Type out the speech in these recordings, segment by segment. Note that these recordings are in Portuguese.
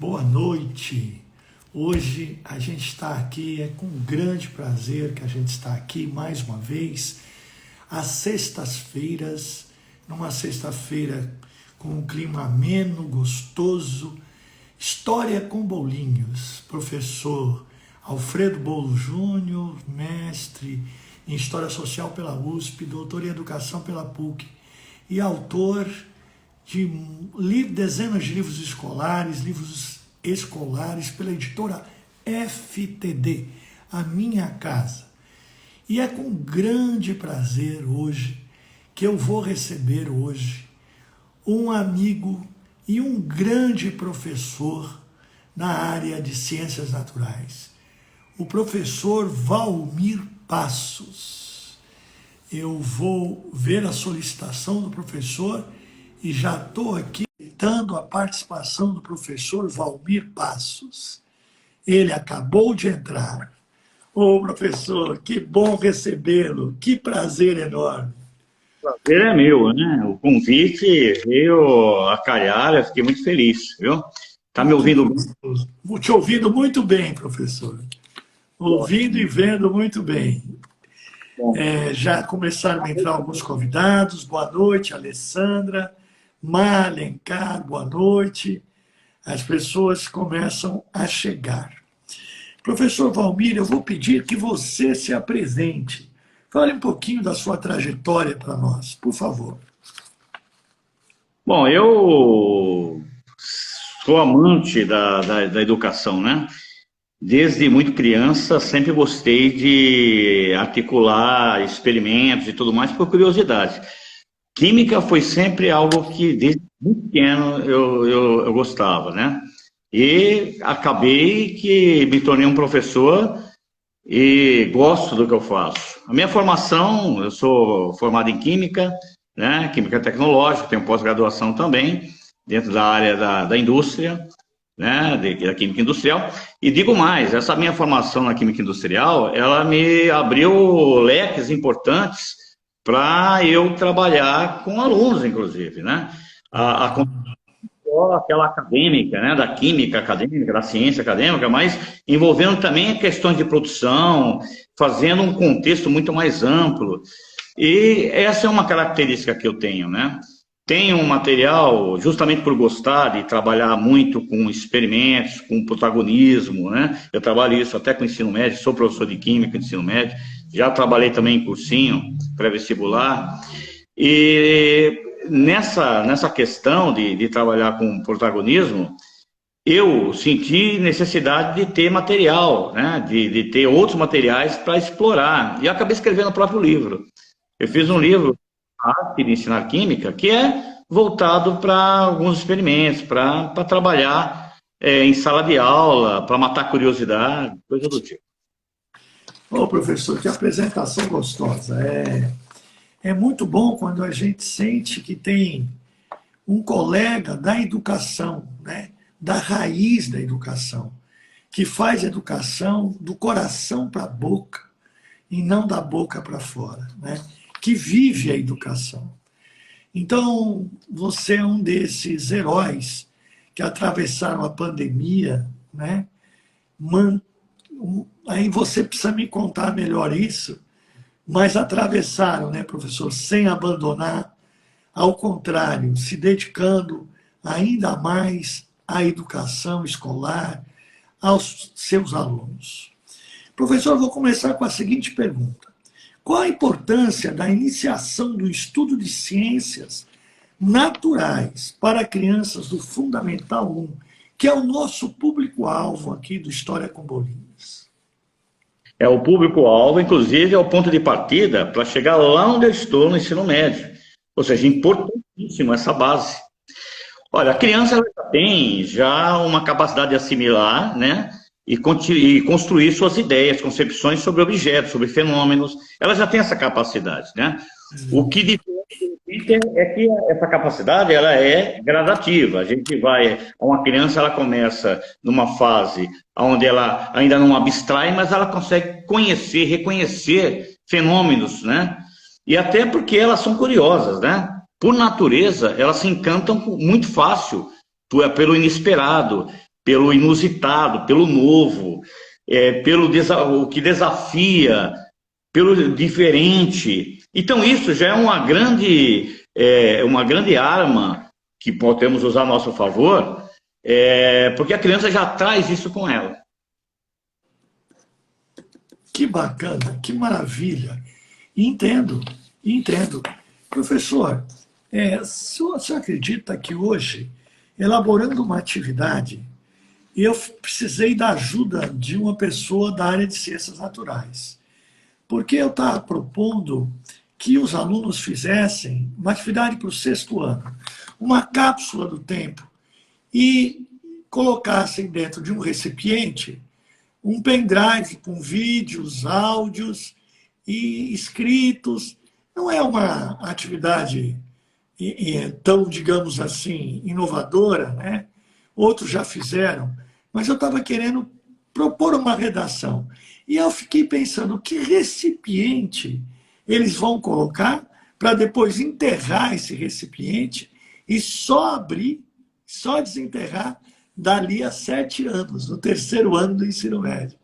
Boa noite. Hoje a gente está aqui, é com grande prazer que a gente está aqui mais uma vez, às sextas-feiras, numa sexta-feira com um clima ameno, gostoso, História com Bolinhos, professor Alfredo Bolo Júnior, mestre em História Social pela USP, doutor em Educação pela PUC e autor de dezenas de livros escolares pela editora FTD, A Minha Casa. E é com grande prazer hoje que eu vou receber hoje um amigo e um grande professor na área de ciências naturais, o professor Valmir Passos. Eu vou ver a solicitação do professor e já estou aqui dando a participação do professor Valmir Passos. Ele acabou de entrar. Ô, professor, que bom recebê-lo, que prazer enorme. O prazer é meu, né? O convite veio a calhar, eu fiquei muito feliz, viu? Tá me ouvindo bem? Te ouvindo muito bem, professor. Ouvindo e vendo muito bem. Já começaram a entrar alguns convidados. Boa noite, Alessandra. Alencar, boa noite. As pessoas começam a chegar. Professor Valmir, eu vou pedir que você se apresente. Fale um pouquinho da sua trajetória para nós, por favor. Bom, eu sou amante da educação, né? Desde muito criança, sempre gostei de articular experimentos e tudo mais por curiosidade. Química foi sempre algo que, desde muito pequeno, eu gostava, né? E acabei que me tornei um professor e gosto do que eu faço. A minha formação, eu sou formado em Química, né? Química Tecnológica, tenho pós-graduação também, dentro da área da indústria, né? Da Química Industrial. E digo mais, essa minha formação na Química Industrial, ela me abriu leques importantes para eu trabalhar com alunos, inclusive, né? Aquela acadêmica, né? Da química acadêmica, da ciência acadêmica, mas envolvendo também questões de produção, fazendo um contexto muito mais amplo. E essa é uma característica que eu tenho, né? Tenho um material, justamente por gostar de trabalhar muito com experimentos, com protagonismo, né? Eu trabalho isso até com ensino médio, sou professor de química, ensino médio, já trabalhei também em cursinho, pré-vestibular, e nessa questão de trabalhar com protagonismo, eu senti necessidade de ter material, né? De ter outros materiais para explorar, e acabei escrevendo o próprio livro. Eu fiz um livro, Arte de Ensinar Química, que é voltado para alguns experimentos, para trabalhar em sala de aula, para matar curiosidade, coisa do tipo. Ô, professor, que apresentação gostosa. É muito bom quando a gente sente que tem um colega da educação, né? Da raiz da educação, que faz educação do coração para a boca e não da boca para fora, né? Que vive a educação. Então, você é um desses heróis que atravessaram a pandemia, né? Aí você precisa me contar melhor isso, mas atravessaram, né, professor, sem abandonar, ao contrário, se dedicando ainda mais à educação escolar, aos seus alunos. Professor, eu vou começar com a seguinte pergunta. Qual a importância da iniciação do estudo de ciências naturais para crianças do Fundamental 1, que é o nosso público-alvo aqui do História com Bolinhos? O público-alvo, inclusive, é o ponto de partida para chegar lá onde eu estou no ensino médio. Ou seja, importantíssimo essa base. Olha, a criança ela tem já uma capacidade de assimilar, né? E construir suas ideias, concepções sobre objetos, sobre fenômenos. Ela já tem essa capacidade, né? O que diferencia é que essa capacidade ela é gradativa. A gente uma criança ela começa numa fase onde ela ainda não abstrai, mas ela consegue conhecer, reconhecer fenômenos, né? E até porque elas são curiosas, né? Por natureza, elas se encantam muito fácil pelo inesperado. pelo inusitado, pelo novo, o que desafia, pelo diferente. Então, isso já é uma grande arma que podemos usar a nosso favor, porque a criança já traz isso com ela. Que bacana, que maravilha. Entendo, entendo. Professor, o senhor acredita que hoje, elaborando uma atividade, eu precisei da ajuda de uma pessoa da área de ciências naturais? Porque eu estava propondo que os alunos fizessem uma atividade para o 6º ano, uma cápsula do tempo, e colocassem dentro de um recipiente um pendrive com vídeos, áudios e escritos. Não é uma atividade tão, digamos assim, inovadora, né? Outros já fizeram, mas eu estava querendo propor uma redação. E eu fiquei pensando, que recipiente eles vão colocar para depois enterrar esse recipiente e só abrir, só desenterrar dali a 7 anos, no 3º ano do ensino médio.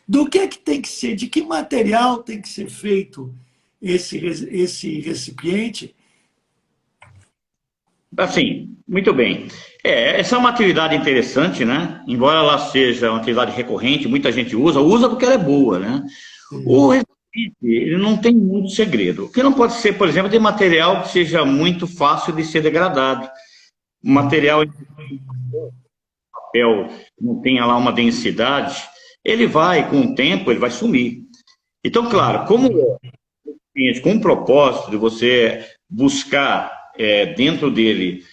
Do que tem que ser, de que material tem que ser feito esse recipiente? Assim, muito bem. Essa é uma atividade interessante, né? Embora ela seja uma atividade recorrente, muita gente usa porque ela é boa, né? O recipiente, ele não tem muito segredo. O que não pode ser, por exemplo, de material que seja muito fácil de ser degradado. Material papel não tenha lá uma densidade, ele vai, com o tempo, ele vai sumir. Então, claro, com o propósito de você buscar dentro dele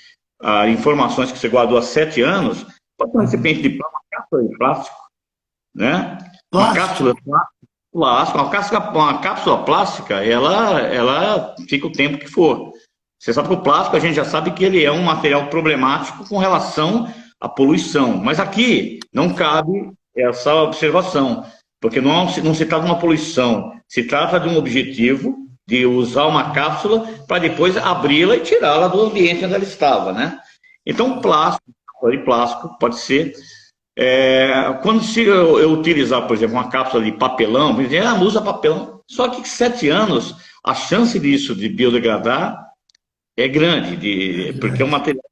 informações que você guardou há 7 anos, pode ser um recipiente de uma cápsula de plástico, né? Uma cápsula de plástico, uma cápsula plástica, ela fica o tempo que for. Você sabe que o plástico, a gente já sabe que ele é um material problemático com relação à poluição. Mas aqui não cabe essa observação, porque não se trata de uma poluição, se trata de um objetivo de usar uma cápsula para depois abri-la e tirá-la do ambiente onde ela estava, né? Então, plástico pode ser. Quando eu utilizar, por exemplo, uma cápsula de papelão, usa papelão. Só que 7 anos, a chance disso de biodegradar é grande, porque é um material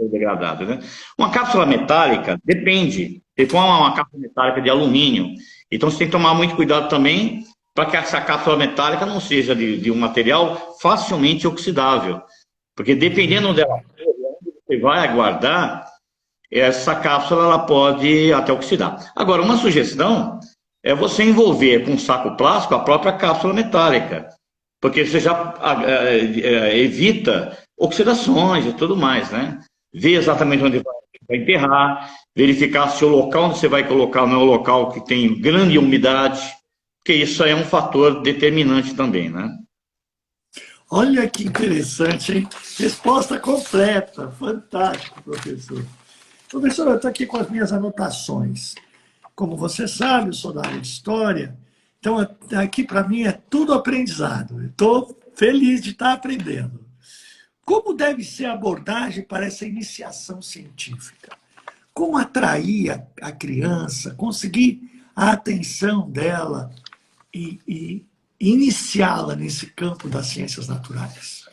degradado, né? Uma cápsula metálica, depende. Se for uma cápsula metálica de alumínio, então você tem que tomar muito cuidado também para que essa cápsula metálica não seja de um material facilmente oxidável. Porque dependendo dela, onde você vai aguardar, essa cápsula ela pode até oxidar. Agora, uma sugestão é você envolver com um saco plástico a própria cápsula metálica, porque você já evita oxidações e tudo mais, né? Ver exatamente onde vai enterrar, verificar se o local onde você vai colocar não é um local que tem grande umidade, porque isso é um fator determinante também, né? Olha que interessante, hein? Resposta completa, fantástico, professor. Professor, eu estou aqui com as minhas anotações. Como você sabe, eu sou da área de História, então aqui para mim é tudo aprendizado. Estou feliz de estar aprendendo. Como deve ser a abordagem para essa iniciação científica? Como atrair a criança, conseguir a atenção dela e iniciá-la nesse campo das ciências naturais?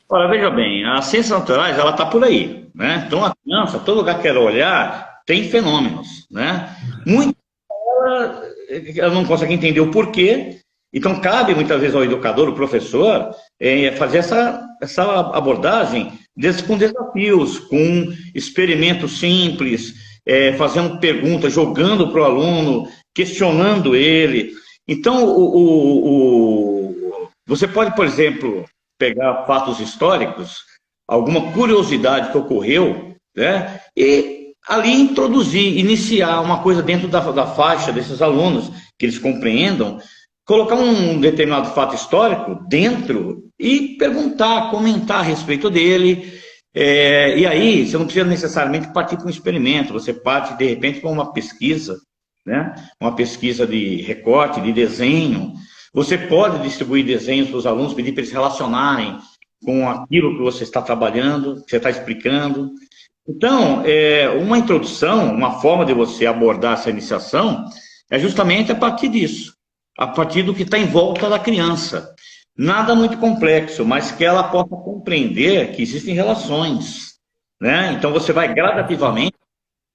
Olha, veja bem, as ciências naturais, ela está por aí, né? Então, a criança, todo lugar que ela olhar, tem fenômenos, né? Muitas ela não consegue entender o porquê, então cabe muitas vezes ao educador, o professor, fazer essa abordagem com desafios, com experimentos simples, fazendo perguntas, jogando para o aluno, questionando ele. Então, você pode, por exemplo, pegar fatos históricos, alguma curiosidade que ocorreu, né, e ali introduzir, iniciar uma coisa dentro da faixa desses alunos, que eles compreendam, colocar um determinado fato histórico dentro e perguntar, comentar a respeito dele. E aí, você não precisa necessariamente partir para um experimento, você parte, de repente, para uma pesquisa, né? Uma pesquisa de recorte, de desenho. Você pode distribuir desenhos para os alunos, pedir para eles relacionarem com aquilo que você está trabalhando, que você está explicando. Então, uma introdução, uma forma de você abordar essa iniciação é justamente a partir disso, a partir do que está em volta da criança. Nada muito complexo, mas que ela possa compreender que existem relações, né? Então, você vai gradativamente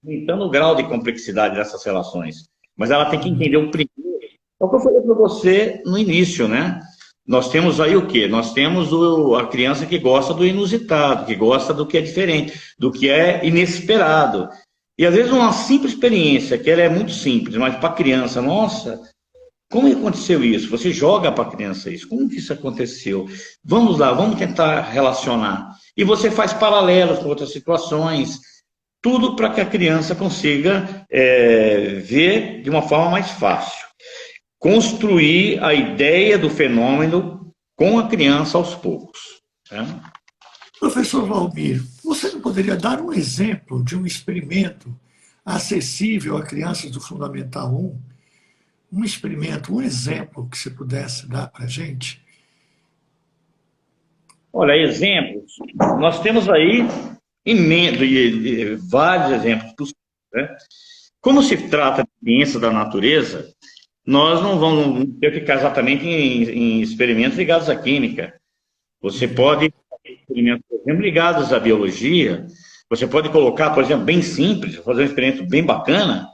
aumentando o grau de complexidade dessas relações. Mas ela tem que entender o primeiro. É o que eu falei para você no início, né? Nós temos aí o quê? Nós temos a criança que gosta do inusitado, que gosta do que é diferente, do que é inesperado. E às vezes uma simples experiência, que ela é muito simples, mas para a criança, nossa, como aconteceu isso? Você joga para a criança isso. Como que isso aconteceu? Vamos lá, vamos tentar relacionar. E você faz paralelos com outras situações, tudo para que a criança consiga ver de uma forma mais fácil. Construir a ideia do fenômeno com a criança aos poucos. Né? Professor Valmir, você não poderia dar um exemplo de um experimento acessível a crianças do Fundamental 1? Um experimento, um exemplo que você pudesse dar para a gente? Olha, exemplos. Nós temos aí vários exemplos possíveis. Né? Como se trata de ciência da natureza, nós não vamos ter que ficar exatamente em experimentos ligados à química. Você pode fazer experimentos, por exemplo, ligados à biologia. Você pode colocar, por exemplo, bem simples, fazer um experimento bem bacana.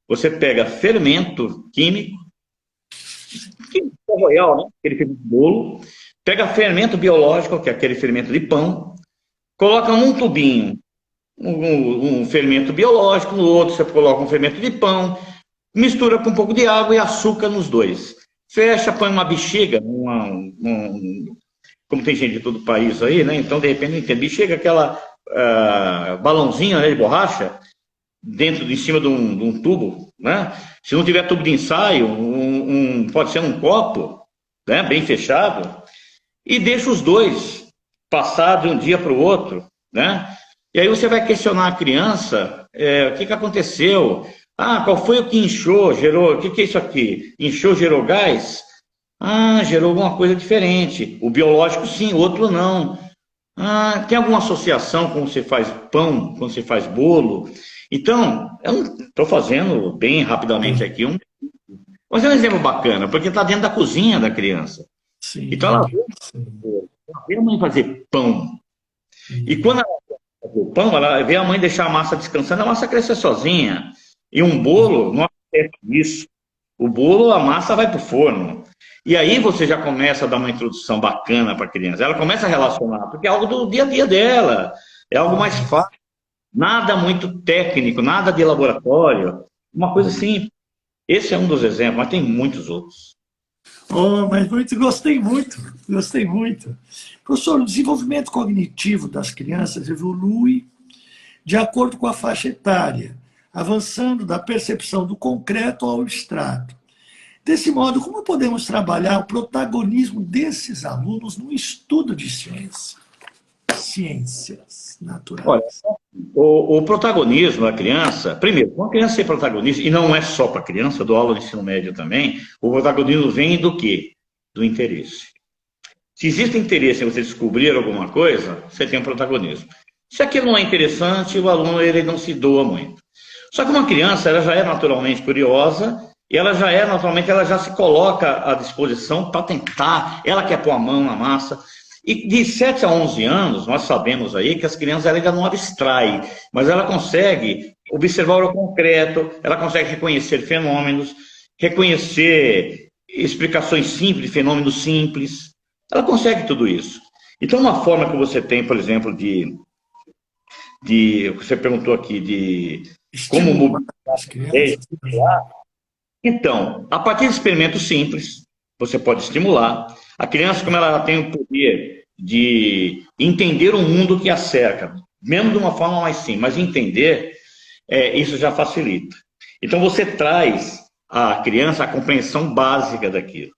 Você pega fermento químico, royal, né? Aquele fermento de bolo, pega fermento biológico, que é aquele fermento de pão, coloca num tubinho um fermento biológico, no outro você coloca um fermento de pão, mistura com um pouco de água e açúcar nos dois. Fecha, põe uma bexiga, como tem gente de todo o país aí, né? Então, de repente, não entende. Bexiga, aquela balãozinho, né, de borracha, em cima de um tubo, né? Se não tiver tubo de ensaio, pode ser um copo, né, bem fechado, e deixa os dois passar de um dia para o outro, né? E aí você vai questionar a criança, o que aconteceu? Qual foi o que inchou, gerou, o que é isso aqui? Inchou, gerou gás? Gerou alguma coisa diferente. O biológico sim, o outro não. Tem alguma associação com você faz pão, quando você faz bolo? Então, eu estou fazendo bem rapidamente aqui mas é um exemplo bacana, porque está dentro da cozinha da criança. Sim, então ela vê a mãe fazer pão. E quando ela faz o pão, ela vê a mãe deixar a massa descansando, a massa crescer sozinha. E um bolo não acontece isso. O bolo, a massa vai para o forno. E aí você já começa a dar uma introdução bacana para a criança. Ela começa a relacionar, porque é algo do dia a dia dela. É algo mais fácil. Nada muito técnico, nada de laboratório. Uma coisa simples. Esse é um dos exemplos, mas tem muitos outros. Mas gostei muito, gostei muito. Professor, o desenvolvimento cognitivo das crianças evolui de acordo com a faixa etária, avançando da percepção do concreto ao abstrato. Desse modo, como podemos trabalhar o protagonismo desses alunos no estudo de ciências naturais? Olha, o protagonismo da criança, primeiro, uma criança ser protagonista, e não é só para criança, eu dou aula no ensino médio também, o protagonismo vem do quê? Do interesse. Se existe interesse em você descobrir alguma coisa, você tem um protagonismo. Se aquilo não é interessante, o aluno ele não se doa muito. Só que uma criança, ela já é naturalmente curiosa, e ela já se coloca à disposição para tentar, ela quer pôr a mão na massa. E de 7 a 11 anos, nós sabemos aí que as crianças ela ainda não abstraem, mas ela consegue observar o concreto, ela consegue reconhecer fenômenos, reconhecer explicações simples, fenômenos simples. Ela consegue tudo isso. Então, uma forma que você tem, por exemplo, você perguntou aqui, de como mobilizar as crianças. Então, a partir de experimentos simples, você pode estimular. A criança, como ela tem o poder de entender o mundo que a cerca, mesmo de uma forma mais simples, mas entender, isso já facilita. Então, você traz à criança a compreensão básica daquilo.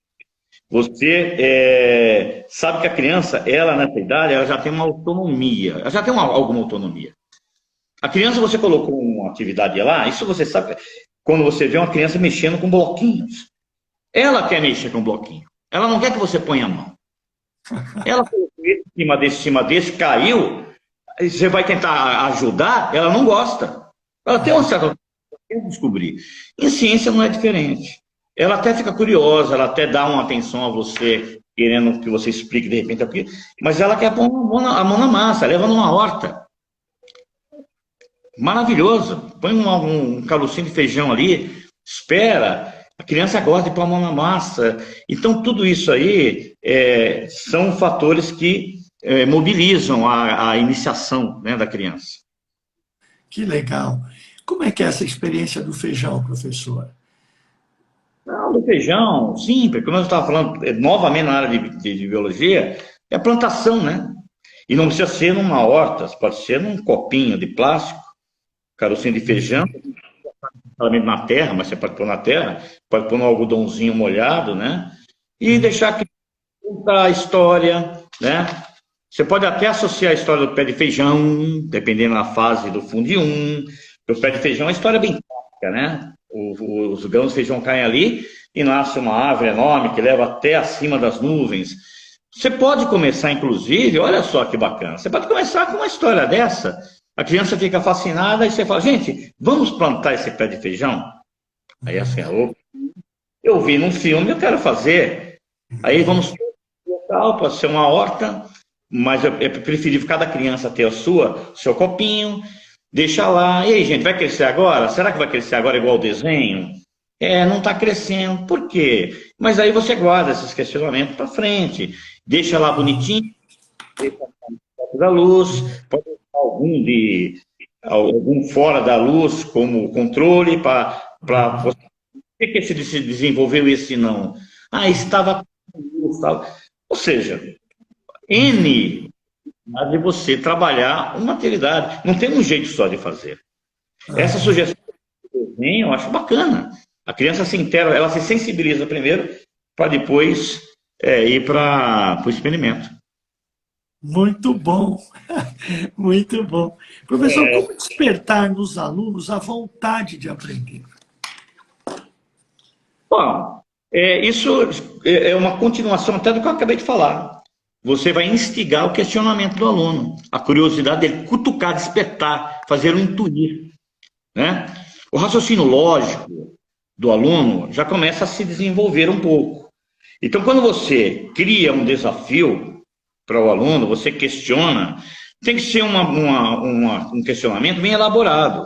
Você sabe que a criança, ela nessa idade, ela já tem uma autonomia, ela já tem alguma autonomia. A criança, você colocou uma atividade lá, isso você sabe, quando você vê uma criança mexendo com bloquinhos. Ela quer mexer com bloquinho. Ela não quer que você ponha a mão. Ela colocou em cima desse, caiu, você vai tentar ajudar, ela não gosta. Ela tem uma certa... descobrir. Em ciência não é diferente. Ela até fica curiosa, ela até dá uma atenção a você, querendo que você explique de repente aqui, mas ela quer pôr a mão na massa, leva numa horta. Maravilhoso. Põe um carocinho de feijão ali, espera, a criança gosta de pôr a mão na massa. Então, tudo isso aí são fatores que mobilizam a iniciação, né, da criança. Que legal. Como é que é essa experiência do feijão, professor? Não, do feijão, simples, como eu estava falando, novamente na área de biologia, é a plantação, né? E não precisa ser numa horta, pode ser num copinho de plástico, carocinho de feijão, na terra, mas você pode pôr na terra, pode pôr no algodãozinho molhado, né? E deixar que conta a história, né? Você pode até associar a história do pé de feijão, dependendo da fase do fundium. O pé de feijão é uma história bem clássica, né? Os grãos de feijão caem ali e nasce uma árvore enorme que leva até acima das nuvens. Você pode começar, inclusive, olha só que bacana, você pode começar com uma história dessa, a criança fica fascinada e você fala, gente, vamos plantar esse pé de feijão? Aí assim, eu vi num filme, eu quero fazer. Aí vamos local, pode ser uma horta, mas é preferível cada criança ter seu copinho, deixa lá. E aí, gente, vai crescer agora? Será que vai crescer agora igual o desenho? Não está crescendo. Por quê? Mas aí você guarda esses questionamentos para frente. Deixa lá bonitinho, deixa da luz, pode deixar algum fora da luz como controle para você. Por que se desenvolveu esse não? Estava com luz, tal. Ou seja, de você trabalhar uma atividade. Não tem um jeito só de fazer. Essa sugestão do desenho eu acho bacana. A criança se inteira, ela se sensibiliza primeiro para depois ir para o experimento. Muito bom, muito bom. Professor, como despertar nos alunos a vontade de aprender? Bom, isso é uma continuação até do que eu acabei de falar. Você vai instigar o questionamento do aluno, a curiosidade dele, cutucar, despertar, fazer o intuir, né? O raciocínio lógico do aluno já começa a se desenvolver um pouco. Então, quando você cria um desafio para o aluno, você questiona, tem que ser um questionamento bem elaborado,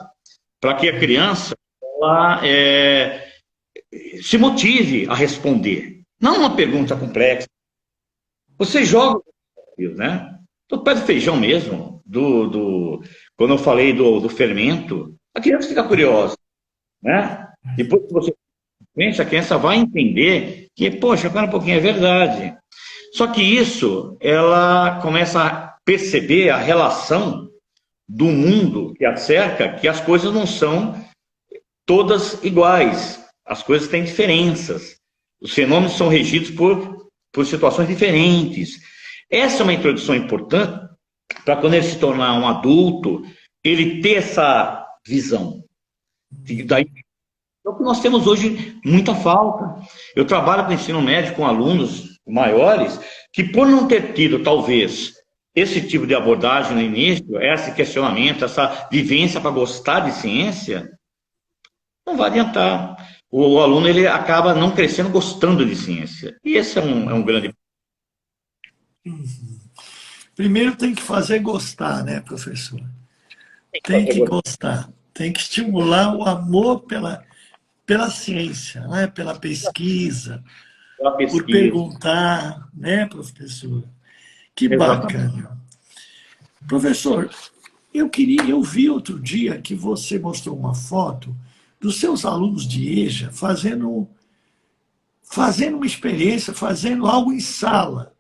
para que a criança ela, se motive a responder. Não uma pergunta complexa. Você joga, né? Do pé de feijão mesmo, quando eu falei do fermento, a criança fica curiosa, né? Depois que você pensa, a criança vai entender que, poxa, agora um pouquinho é verdade. Só que isso, ela começa a perceber a relação do mundo que a cerca, que as coisas não são todas iguais. As coisas têm diferenças. Os fenômenos são regidos por situações diferentes. Essa é uma introdução importante para quando ele se tornar um adulto, ele ter essa visão. Daí, é o que nós temos hoje muita falta. Eu trabalho com ensino médio com alunos maiores que, por não ter tido, talvez, esse tipo de abordagem no início, esse questionamento, essa vivência para gostar de ciência, não vai adiantar. O aluno ele acaba não crescendo gostando de ciência. E esse é um grande... Primeiro tem que fazer gostar, né, professor? Tem que gostar. Tem que estimular o amor pela ciência, né? Pela pesquisa, por perguntar, né, professor? Que bacana. Professor, eu vi outro dia que você mostrou uma foto dos seus alunos de EJA fazendo uma experiência, fazendo algo em sala.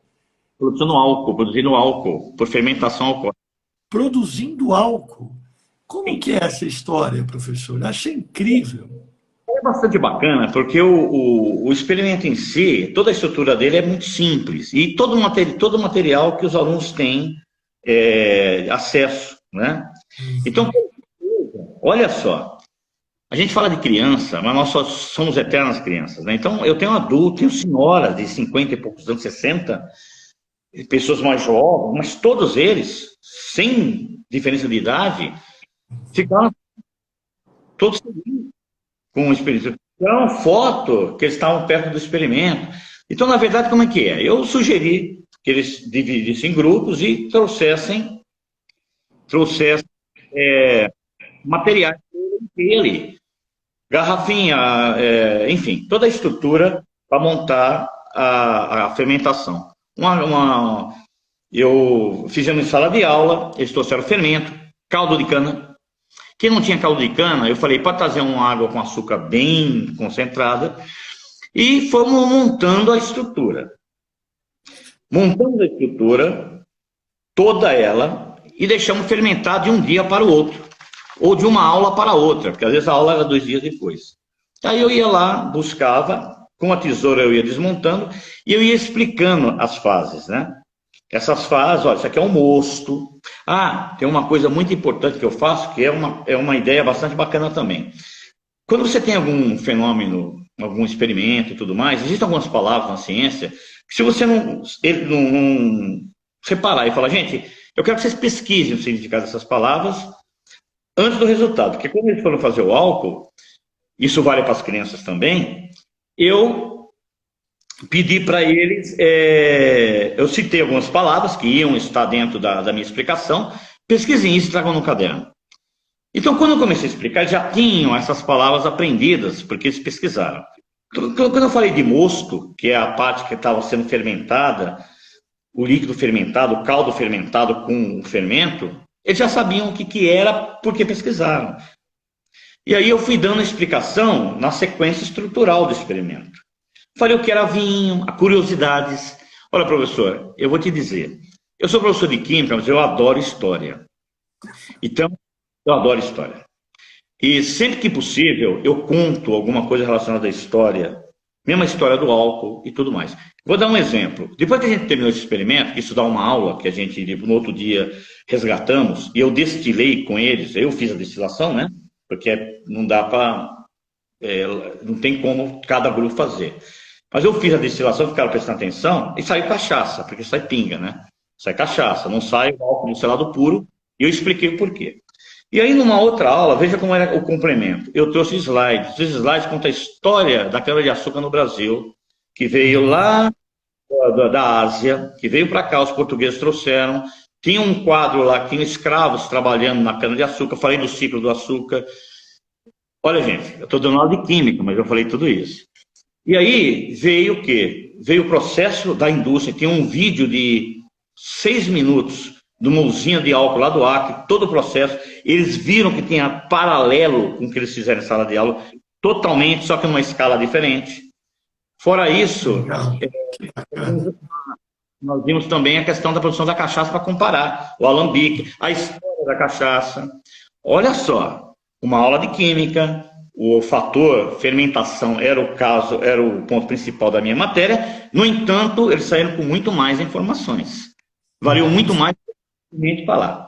Produzindo álcool, por fermentação alcoólica. Produzindo álcool. Como que é essa história, professor? Eu achei incrível. É bastante bacana, porque o experimento em si, toda a estrutura dele é muito simples. E todo o material que os alunos têm acesso, né? Então, olha só, a gente fala de criança, mas nós só somos eternas crianças, né? Então, eu tenho adulto, tenho senhoras de 50 e poucos anos, 60, pessoas mais jovens, mas todos eles, sem diferença de idade, ficaram todos felizes com o experimento. Tiraram foto que eles estavam perto do experimento. Então, na verdade, como é que é? Eu sugeri que eles dividissem em grupos e trouxessem materiais dele, garrafinha, enfim, toda a estrutura para montar a fermentação. Fizemos em sala de aula, eles trouxeram fermento, caldo de cana. Quem não tinha caldo de cana, eu falei, pode trazer uma água com açúcar bem concentrada, e fomos montando a estrutura. Montamos a estrutura, toda ela, e deixamos fermentar de um dia para o outro, ou de uma aula para outra, porque às vezes a aula era 2 dias depois. Aí eu ia lá, buscava, com a tesoura eu ia desmontando, e eu ia explicando as fases, né? Essas fases, olha, isso aqui é um mosto. Ah, tem uma coisa muito importante que eu faço, que é uma ideia bastante bacana também. Quando você tem algum fenômeno, algum experimento e tudo mais, existem algumas palavras na ciência que se você não separar e falar, gente, eu quero que vocês pesquisem o significado dessas palavras antes do resultado. Porque quando eles foram fazer o álcool, isso vale para as crianças também, eu pedi para eles, eu citei algumas palavras que iam estar dentro da minha explicação, pesquisem isso e tragam no caderno. Então, quando eu comecei a explicar, eles já tinham essas palavras aprendidas, porque eles pesquisaram. Quando eu falei de mosto, que é a parte que estava sendo fermentada, o líquido fermentado, o caldo fermentado com o fermento, eles já sabiam o que era, porque pesquisaram. E aí eu fui dando a explicação na sequência estrutural do experimento. Falei o que era vinho, as curiosidades. Olha, professor, eu vou te dizer, eu sou professor de química, mas eu adoro história. Então, eu adoro história. E sempre que possível, eu conto alguma coisa relacionada à história, mesmo a história do álcool e tudo mais. Vou dar um exemplo. Depois que a gente terminou esse experimento, isso dá uma aula que a gente, no outro dia, resgatamos, e eu destilei com eles, eu fiz a destilação, né? Porque não dá para... não tem como cada grupo fazer. Mas eu fiz a destilação, ficaram prestando atenção, e saiu cachaça, porque sai pinga, né? Sai cachaça, não sai o álcool destilado puro, e eu expliquei o porquê. E aí, numa outra aula, veja como era o complemento. Eu trouxe slides. Os slides contam a história da cana-de-açúcar no Brasil, que veio lá da Ásia, que veio para cá, os portugueses trouxeram. Tinha um quadro lá, que tinha escravos trabalhando na cana-de-açúcar, falei do ciclo do açúcar. Olha, gente, eu estou dando aula de química, mas eu falei tudo isso. E aí veio o quê? Veio o processo da indústria. Tinha um vídeo de 6 minutos de uma usina de álcool lá do Acre, todo o processo. Eles viram que tinha paralelo com o que eles fizeram em sala de aula, totalmente, só que numa escala diferente. Fora isso, nós vimos também a questão da produção da cachaça para comparar, o alambique, a história da cachaça. Olha só, uma aula de química, o fator fermentação era o ponto principal da minha matéria, no entanto, eles saíram com muito mais informações. Valeu muito mais do falar.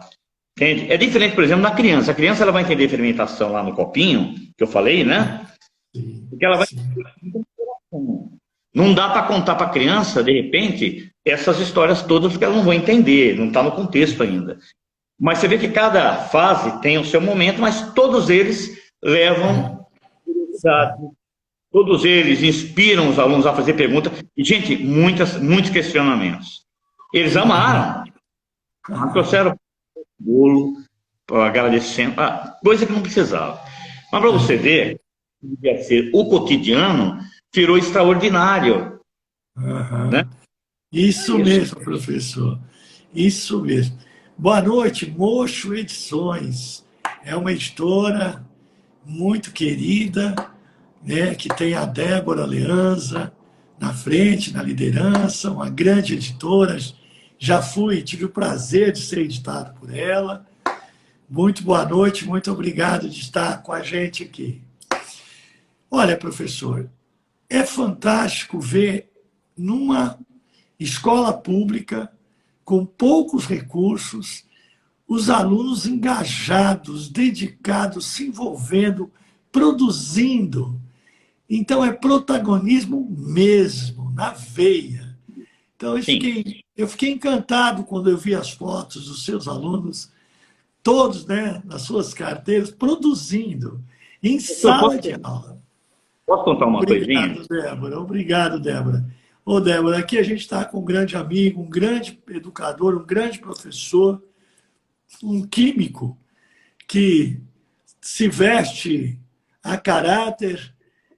Entende? É diferente, por exemplo, da criança. A criança ela vai entender fermentação lá no copinho, que eu falei, né? Porque ela vai... Não dá para contar para a criança, de repente, essas histórias todas que ela não vai entender, não está no contexto ainda. Mas você vê que cada fase tem o seu momento, mas todos eles levam curiosidade, todos eles inspiram os alunos a fazer perguntas. E, gente, muitos questionamentos. Eles amaram. Trouxeram bolo, agradecendo, coisa que não precisava. Mas para você ver, devia ser o cotidiano, virou extraordinário. Né? Isso mesmo, professor. Isso mesmo. Boa noite, Mocho Edições. É uma editora muito querida, né, que tem a Débora Leanza na frente, na liderança, uma grande editora. Já tive o prazer de ser editado por ela. Muito boa noite, muito obrigado de estar com a gente aqui. Olha, professor, é fantástico ver numa escola pública, com poucos recursos, os alunos engajados, dedicados, se envolvendo, produzindo. Então, é protagonismo mesmo, na veia. Então, eu fiquei encantado quando eu vi as fotos dos seus alunos todos, né, nas suas carteiras, produzindo em Eu sala de aula. posso contar uma coisinha? Obrigado, Débora. Obrigado, Débora. Ô, Débora, aqui a gente está com um grande amigo, um grande educador, um grande professor, um químico que se veste a caráter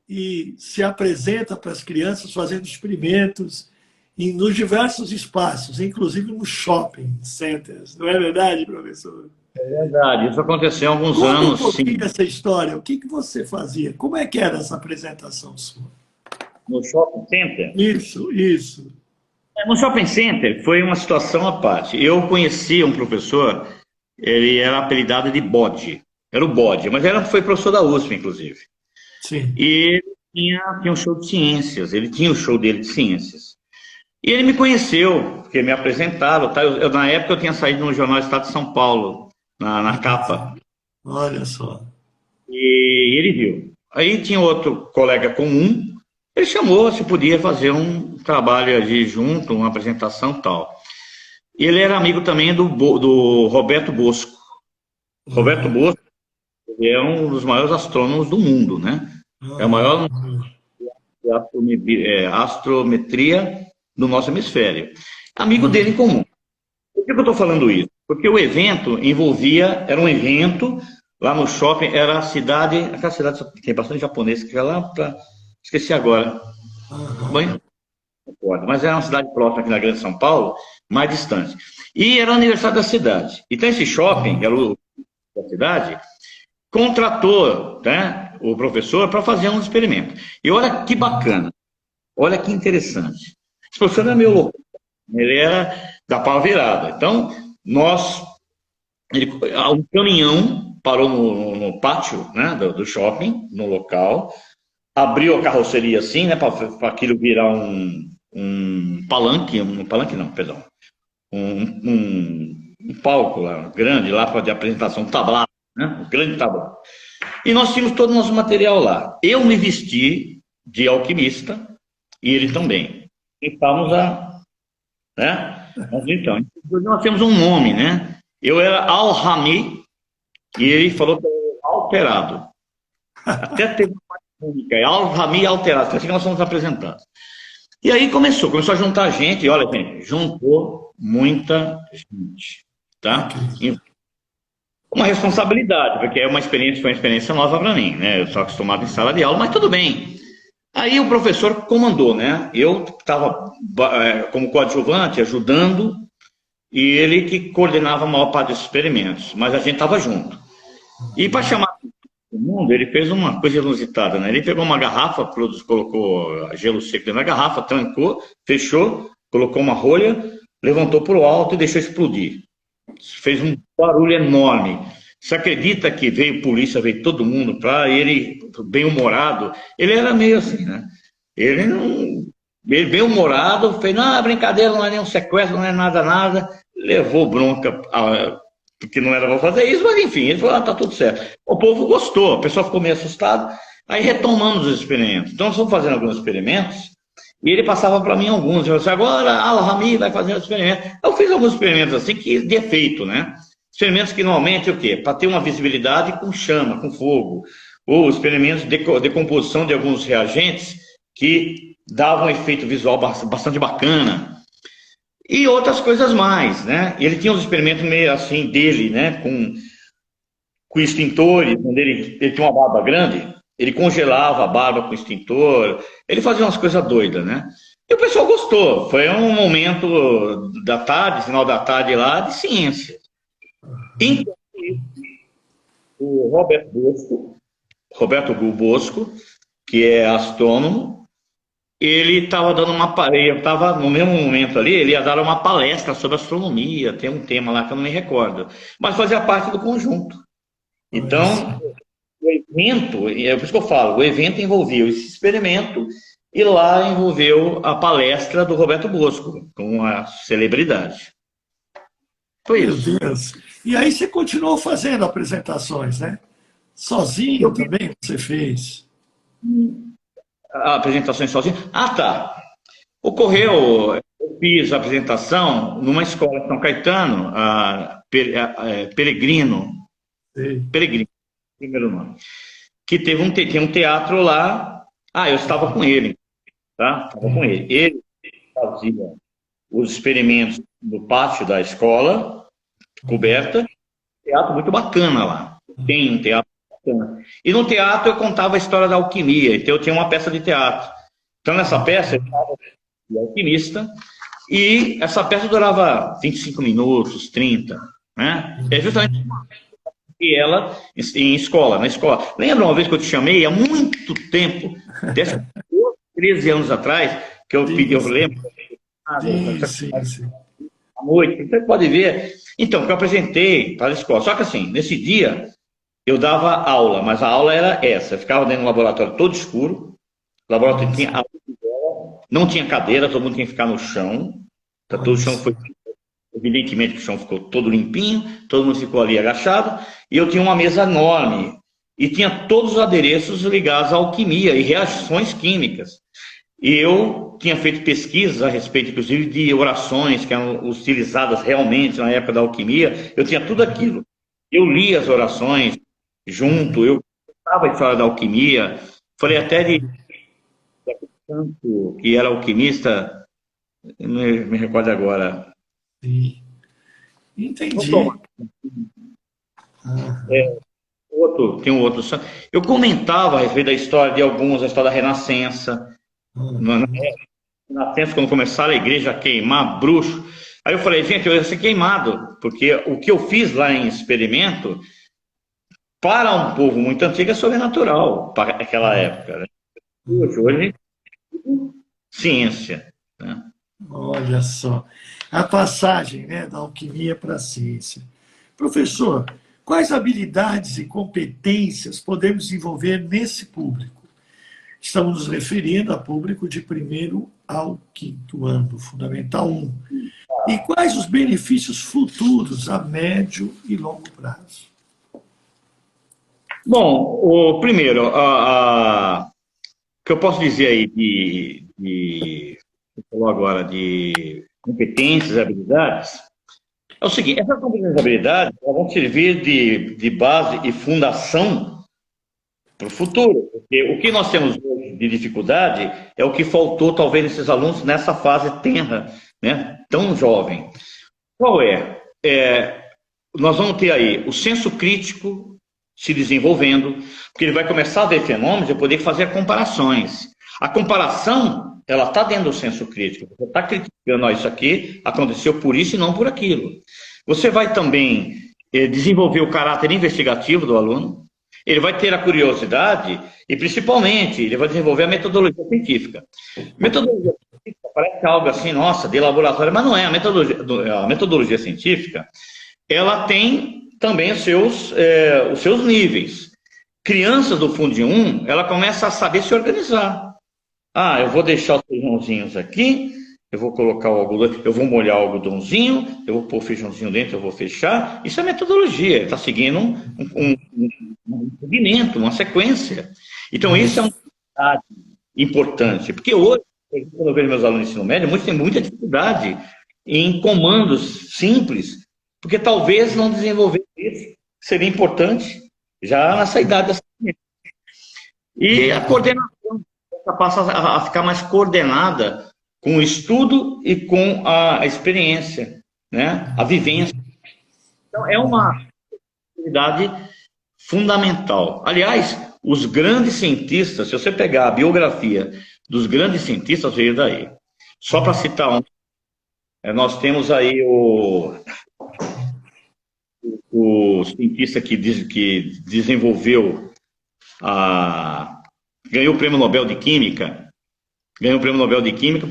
e se apresenta para as crianças fazendo experimentos nos diversos espaços, inclusive no shopping centers. Não é verdade, professor? É verdade, isso aconteceu há alguns Conta um anos, sim, pouquinho essa história. O que você fazia? Como é que era essa apresentação sua? no shopping center. Isso, isso. No shopping center foi uma situação à parte. Eu conhecia um professor, ele era apelidado de Bode, era o Bode, mas foi professor da USP, inclusive. Sim. E ele tinha um show de ciências, ele tinha o show dele de ciências. E ele me conheceu, porque me apresentaram, tá? Na época eu tinha saído no Jornal Estado de São Paulo, na capa, Olha só. e ele viu. Aí tinha outro colega comum, ele chamou se podia fazer um trabalho ali junto, uma apresentação e tal. E ele era amigo também do Roberto Bosco. Roberto Bosco, ele é um dos maiores astrônomos do mundo, né? É o maior astrometria do nosso hemisfério. Amigo dele em comum. Por que eu estou falando isso? Porque o evento era um evento lá no shopping, era a cidade, aquela cidade que tem bastante japonês, que é lá para. Esqueci agora. Bem, mas era uma cidade próxima aqui na Grande São Paulo, mais distante. E era o aniversário da cidade. Então esse shopping, que era o da cidade, contratou, né, o professor para fazer um experimento. E olha que bacana, olha que interessante. Esse professor era meio louco, ele era da pau virada. Então, um caminhão parou no pátio, né, do shopping, no local, abriu a carroceria assim, né, para aquilo virar um palanque não, perdão, um palco lá, grande, lá de apresentação, um tablado, né, um grande tablado. E nós tínhamos todo o nosso material lá. Eu me vesti de alquimista e ele também. E estávamos né? Então, nós temos um nome, né? Eu era Al-Rami e ele falou que eu era alterado. Até teve uma parte única, Al-Rami alterado, assim que nós fomos apresentados. E aí começou a juntar gente, e olha, gente, juntou muita gente, tá? Uma responsabilidade, porque foi uma experiência nova para mim, né? Eu sou acostumado em sala de aula, mas tudo bem. Aí o professor comandou, né? Eu estava como coadjuvante, ajudando, e ele que coordenava a maior parte dos experimentos, mas a gente estava junto. E para chamar todo mundo, ele fez uma coisa inusitada, né? Ele pegou uma garrafa, colocou gelo seco dentro da garrafa, trancou, fechou, colocou uma rolha, levantou para o alto e deixou explodir. Fez um barulho enorme. Você acredita que veio polícia, veio todo mundo para ele, bem-humorado? Ele era meio assim, né? Ele bem-humorado, fez, não, brincadeira, não é nenhum sequestro, não é nada. Levou bronca, porque não era para fazer isso, mas enfim, ele falou, tá tudo certo. O povo gostou, o pessoal ficou meio assustado, aí retomamos os experimentos. Então, nós fomos fazendo alguns experimentos, e ele passava para mim alguns. Eu disse, agora, Al-Rami vai fazer um experimento. Eu fiz alguns experimentos assim, que de efeito, né? Experimentos que normalmente o quê? Para ter uma visibilidade com chama, com fogo. Ou experimentos de decomposição de alguns reagentes que davam um efeito visual bastante bacana. E outras coisas mais, né? Ele tinha uns experimentos meio assim dele, né? Com extintores, onde ele tinha uma barba grande, ele congelava a barba com extintor, ele fazia umas coisas doidas, né? E o pessoal gostou. Foi um momento da tarde, final da tarde lá, de ciência. Então, o Roberto Bosco, que é astrônomo, ele estava dando no mesmo momento ali, ele ia dar uma palestra sobre astronomia, tem um tema lá que eu não me recordo, mas fazia parte do conjunto. Então, o evento, é por isso que eu falo, o evento envolveu esse experimento e lá envolveu a palestra do Roberto Bosco, com a celebridade. Foi isso. Meu Deus. E aí você continuou fazendo apresentações, né? Sozinho também você fez? Apresentações sozinho? Ah, tá. Ocorreu, eu fiz a apresentação numa escola de São Caetano, Peregrino, Sei. Peregrino, primeiro nome, que tem um teatro lá. Ah, eu estava com ele, tá? Estava com ele. Ele fazia os experimentos no pátio da escola, coberta, teatro muito bacana lá. Tem um teatro bacana. E no teatro eu contava a história da alquimia, então eu tinha uma peça de teatro. Então nessa peça eu estava de alquimista, e essa peça durava 25 minutos, 30, né? É justamente e ela em escola, na escola. Lembra uma vez que eu te chamei, há muito tempo, 13 anos atrás, que eu pedi, eu lembro, Sim. à noite, você pode ver. Então, que eu apresentei para a escola. Só que assim, nesse dia, eu dava aula, mas a aula era essa. Eu ficava dentro do laboratório todo escuro, o laboratório tinha, não tinha cadeira, todo mundo tinha que ficar no chão. Tá, todo o chão foi, evidentemente que o chão ficou todo limpinho, todo mundo ficou ali agachado, e eu tinha uma mesa enorme, e tinha todos os adereços ligados à alquimia e reações químicas. E eu tinha feito pesquisas a respeito, inclusive, de orações que eram utilizadas realmente na época da alquimia. Eu tinha tudo aquilo. Eu li as orações junto, eu estava em falar da alquimia, falei até de Santo, que era alquimista, não me recordo agora. Sim. Entendi. Tem um outro santo. Eu comentava a respeito da história de alguns, a história da Renascença. Na Renascença, quando começaram a igreja a queimar bruxo. Aí eu falei, gente, eu ia ser queimado, porque o que eu fiz lá em experimento, para um povo muito antigo, é sobrenatural, para aquela época. Né? Hoje, ciência. Né? Olha só. A passagem, né, da alquimia para a ciência. Professor, quais habilidades e competências podemos desenvolver nesse público? Estamos nos referindo a público de primeiro ao quinto ano, Fundamental 1. E quais os benefícios futuros a médio e longo prazo? Bom, o primeiro, o que eu posso dizer aí você falou agora de competências, habilidades, é o seguinte: essas competências e habilidades vão servir de base e fundação para o futuro, porque o que nós temos hoje de dificuldade é o que faltou, talvez, nesses alunos nessa fase tenra, né, tão jovem. Qual é? Nós vamos ter aí o senso crítico se desenvolvendo, porque ele vai começar a ver fenômenos e poder fazer comparações. A comparação, ela está dentro do senso crítico. Você está criticando, isso aqui aconteceu por isso e não por aquilo. Você vai também desenvolver o caráter investigativo do aluno, ele vai ter a curiosidade e, principalmente, ele vai desenvolver a metodologia científica. Metodologia científica parece algo assim, nossa, de laboratório, mas não é. A metodologia científica, ela tem também os seus níveis. Crianças do Fundo 1, ela começa a saber se organizar. Eu vou deixar os feijãozinhos aqui, eu vou colocar o algodão, eu vou molhar o algodãozinho, eu vou pôr o feijãozinho dentro, eu vou fechar. Isso é metodologia, ele está seguindo um segmento, uma sequência. Então, isso é uma dificuldade importante, porque hoje, quando eu vejo meus alunos de ensino médio, muitos têm muita dificuldade em comandos simples, porque talvez não desenvolver isso seria importante já nessa idade dessa criança. E a coordenação passa a ficar mais coordenada com o estudo e com a experiência, né? A vivência. Então, é uma atividade fundamental. Aliás, os grandes cientistas, se você pegar a biografia dos grandes cientistas, veio daí. Só para citar um, nós temos aí o cientista que desenvolveu, ganhou o Prêmio Nobel de Química,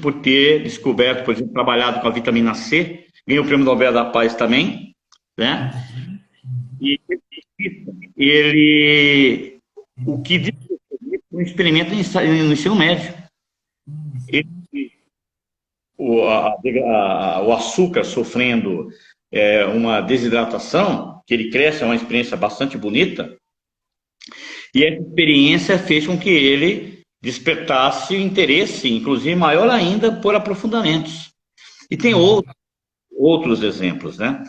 por ter descoberto, por exemplo, trabalhado com a vitamina C, ganhou o Prêmio Nobel da Paz também, né? E o que desenvolveu um experimento no ensino médio. O açúcar sofrendo uma desidratação, que ele cresce, é uma experiência bastante bonita, e essa experiência fez com que ele despertasse interesse, inclusive maior ainda, por aprofundamentos. E tem outros exemplos, né?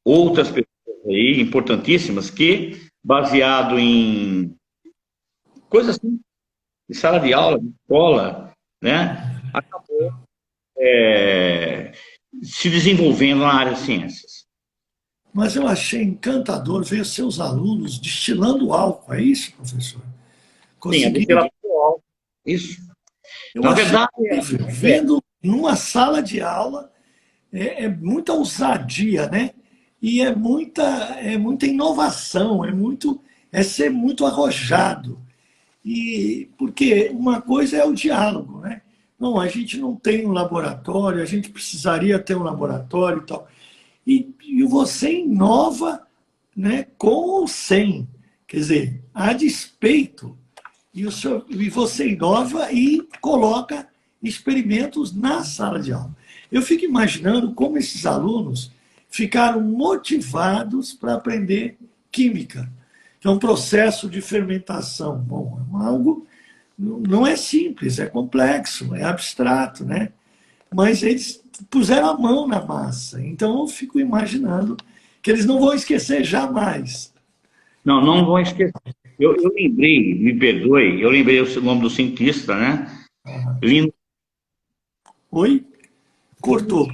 outras pessoas aí importantíssimas que, baseado em coisas assim, de sala de aula, de escola, né, acabou se desenvolvendo na área de ciências. Mas eu achei encantador ver seus alunos destilando álcool, é isso, professor? Sim, a Conseguiram. destilação do álcool. Isso. Eu Na achei verdade, incrível, vendo numa sala de aula, é muita ousadia, né? E é muita inovação, é ser muito arrojado. E porque uma coisa é o diálogo, né? Não, a gente não tem um laboratório, a gente precisaria ter um laboratório e tal. E você inova, né, com ou sem. Quer dizer, a despeito. E você inova e coloca experimentos na sala de aula. Eu fico imaginando como esses alunos ficaram motivados para aprender química. É um processo de fermentação. Bom, é algo não é simples, é complexo, é abstrato, né? Mas eles puseram a mão na massa. Então eu fico imaginando que eles não vão esquecer jamais. não, não vou esquecer. Eu lembrei, me perdoe, eu lembrei o nome do cientista, né? Linus, Oi? Cortou.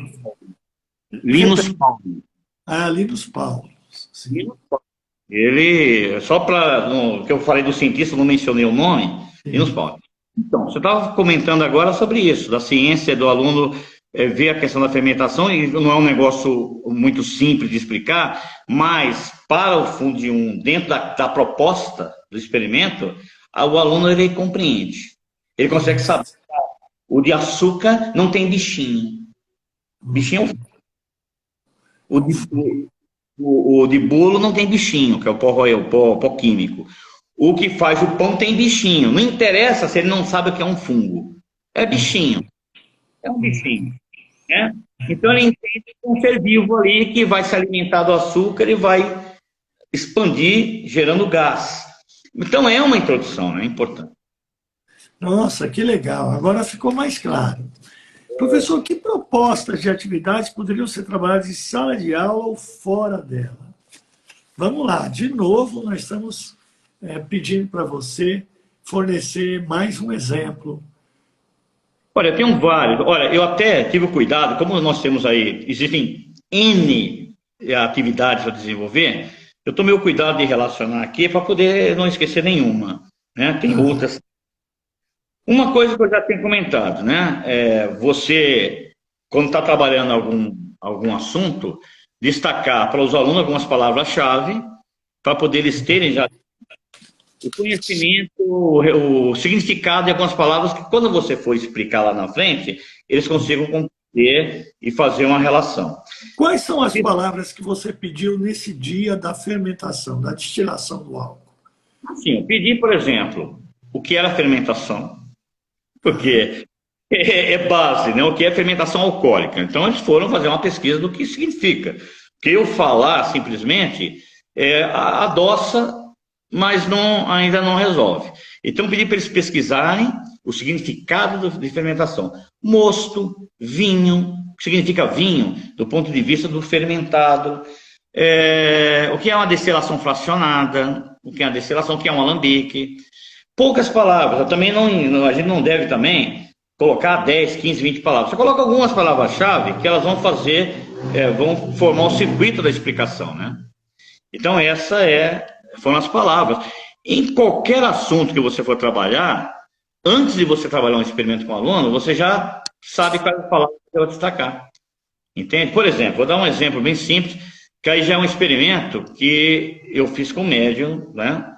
Linus Repete. Pauling. Ali dos Paulos. Sim. Linus Pauling. Ele, só para, que eu falei do cientista, não mencionei o nome, Linus Sim. Pauling. Então, você estava comentando agora sobre isso, da ciência do aluno ver a questão da fermentação, e não é um negócio muito simples de explicar, mas para o fundo de dentro da proposta do experimento, o aluno ele compreende. Ele consegue saber. O de açúcar não tem bichinho. Bichinho é o de, o de bolo não tem bichinho, que é o pó químico. O que faz o pão tem bichinho. Não interessa se ele não sabe o que é um fungo. É bichinho. É um bichinho. Né? Então ele entende que é um ser vivo ali que vai se alimentar do açúcar e vai expandir gerando gás. Então é uma introdução, né? Importante. Nossa, que legal. Agora ficou mais claro. Professor, que propostas de atividades poderiam ser trabalhadas em sala de aula ou fora dela? Vamos lá, de novo, nós estamos pedindo para você fornecer mais um exemplo. Olha, tem um vários. Olha, eu até tive o cuidado, como nós temos aí, existem N atividades a desenvolver, eu tomei o cuidado de relacionar aqui para poder não esquecer nenhuma. Né? Tem outras. Uma coisa que eu já tenho comentado, né? Você, quando está trabalhando algum assunto, destacar para os alunos algumas palavras-chave, para poder eles terem já o conhecimento, o significado de algumas palavras que, quando você for explicar lá na frente, eles consigam compreender e fazer uma relação. Quais são as palavras que você pediu nesse dia da fermentação, da destilação do álcool? Sim, eu pedi, por exemplo, o que era fermentação, porque é base, né? O que é fermentação alcoólica. Então, eles foram fazer uma pesquisa do que significa. Porque eu falar, simplesmente, adoça, mas ainda não resolve. Então, pedi para eles pesquisarem o significado de fermentação. Mosto, vinho, o que significa vinho, do ponto de vista do fermentado. O que é uma destilação fracionada, o que é uma destilação, o que é um alambique. Poucas palavras, a gente não deve também colocar 10, 15, 20 palavras. Você coloca algumas palavras-chave que elas vão vão formar o circuito da explicação, né? Então, foram as palavras. Em qualquer assunto que você for trabalhar, antes de você trabalhar um experimento com o aluno, você já sabe quais palavras você vai destacar. Entende? Por exemplo, vou dar um exemplo bem simples, que aí já é um experimento que eu fiz com médium, né?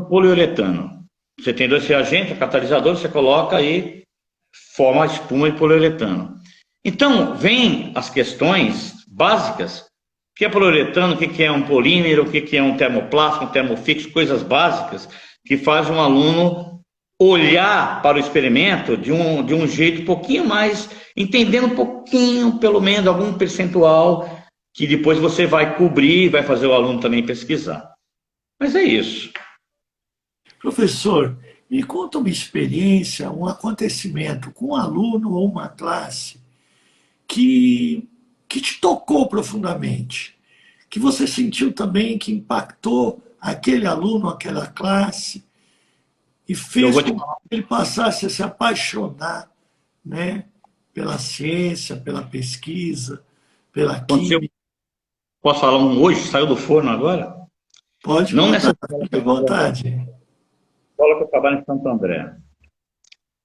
Poliuretano. Você tem 2 reagentes, catalisador, você coloca aí, forma a espuma de poliuretano. Então, vem as questões básicas. O que é poliuretano, o que é um polímero, o que é um termoplástico, um termofixo, coisas básicas que faz um aluno olhar para o experimento de um jeito um pouquinho mais, entendendo um pouquinho, pelo menos, algum percentual, que depois você vai cobrir e vai fazer o aluno também pesquisar. Mas é isso. Professor, me conta uma experiência, um acontecimento com um aluno ou uma classe que que te tocou profundamente, que você sentiu também que impactou aquele aluno, aquela classe, e Eu fez vou te com que falar. ele passasse a se apaixonar, né, pela ciência, pela pesquisa, pela Aconteceu, química. posso falar um hoje, saiu do forno agora? Pode Não nessa contar, escola fique à vontade. que eu trabalho em Santo André.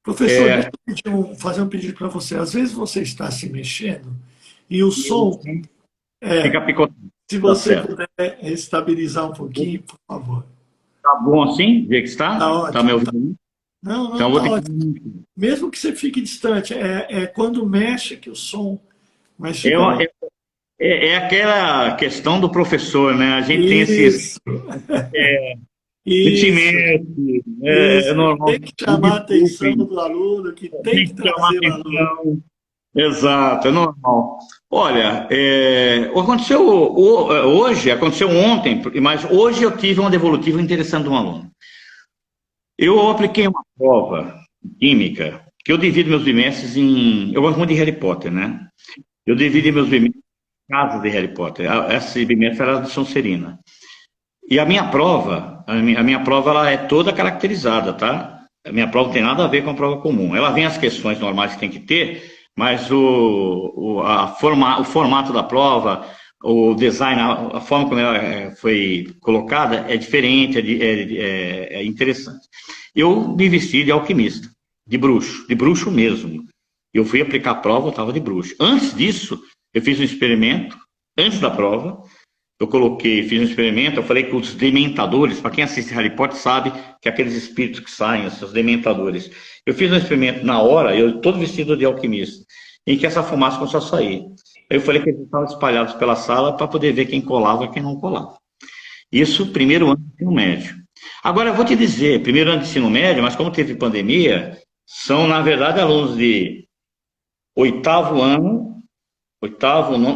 Professor, deixa eu fazer um pedido para você. Às vezes você está se mexendo e o som, Fica picotado, se tá você certo. puder estabilizar um pouquinho, por favor. Tá bom assim? Do jeito que Tá está? Tá me ótimo. Tá. ouvindo? Não, Então não, eu vou tá ter que. ótimo. Mesmo que você fique distante, é quando mexe que o som. Mas É, fica à vontade. é aquela questão do professor, né? A gente tem esses Isso, isso, sentimentos, é isso. normal. Tem que Me chamar a atenção desculpem, do aluno, que tem tem que que chamar trazer o aluno. atenção. Exato, é normal. Olha, aconteceu hoje, aconteceu ontem, mas hoje eu tive uma devolutiva interessante de um aluno. Eu apliquei uma prova de química, que eu divido meus bimestres em. Eu gosto muito de Harry Potter, né? Eu dividi meus bimestres em casas de Harry Potter. Esse bimestre era de Sonserina. E a minha prova ela é toda caracterizada, tá? A minha prova não tem nada a ver com a prova comum. Ela vem as questões normais que tem que ter, mas o formato da prova, o design, a forma como ela foi colocada é diferente, é interessante. Eu me vesti de alquimista, de bruxo mesmo. Eu fui aplicar a prova, eu estava de bruxo. Antes disso, eu fiz um experimento, antes da prova, fiz um experimento, eu falei que os dementadores, para quem assiste Harry Potter sabe que aqueles espíritos que saem, esses dementadores. Eu fiz um experimento na hora, eu todo vestido de alquimista, em que essa fumaça começou a sair. Aí eu falei que eles estavam espalhados pela sala para poder ver quem colava e quem não colava. Isso, primeiro ano de ensino médio. Agora, eu vou te dizer, primeiro ano de ensino médio, mas como teve pandemia, são, na verdade, alunos de oitavo ano,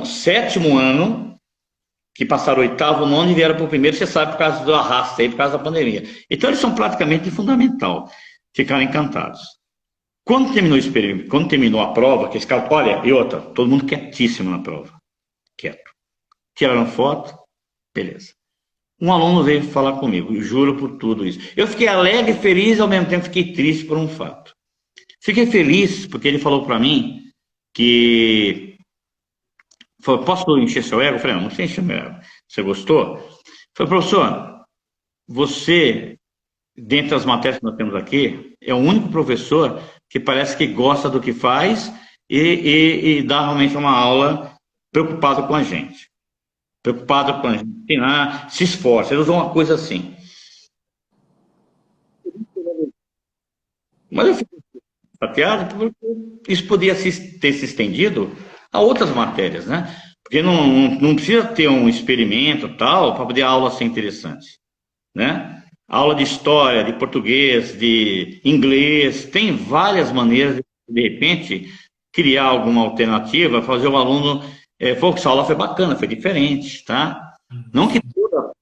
sétimo ano, que passaram o oitavo, nono e vieram para o primeiro, você sabe, por causa do arrasto aí, por causa da pandemia. Então, eles são praticamente de fundamental, ficaram encantados. Quando terminou o experimento, quando terminou a prova, que esse cara, olha, e outra, todo mundo quietíssimo na prova, quieto. Tiraram foto, beleza. Um aluno veio falar comigo, juro por tudo isso. Eu fiquei alegre, feliz, ao mesmo tempo fiquei triste por um fato. Fiquei feliz porque ele falou para mim que falou, posso encher seu ego? Eu falei, não sei encher meu ego. Você gostou? Eu falei, professor, você, dentre as matérias que nós temos aqui, é o único professor que parece que gosta do que faz e dá realmente uma aula preocupado com a gente. Preocupado com a gente, se esforça. Ele usou uma coisa assim. Mas eu fico chateado porque isso podia ter se estendido a outras matérias, né? Porque não precisa ter um experimento tal para poder a aula ser interessante, né? Aula de história, de português, de inglês, tem várias maneiras de repente, criar alguma alternativa, fazer o aluno... Pô, essa aula foi bacana, foi diferente, tá? Não que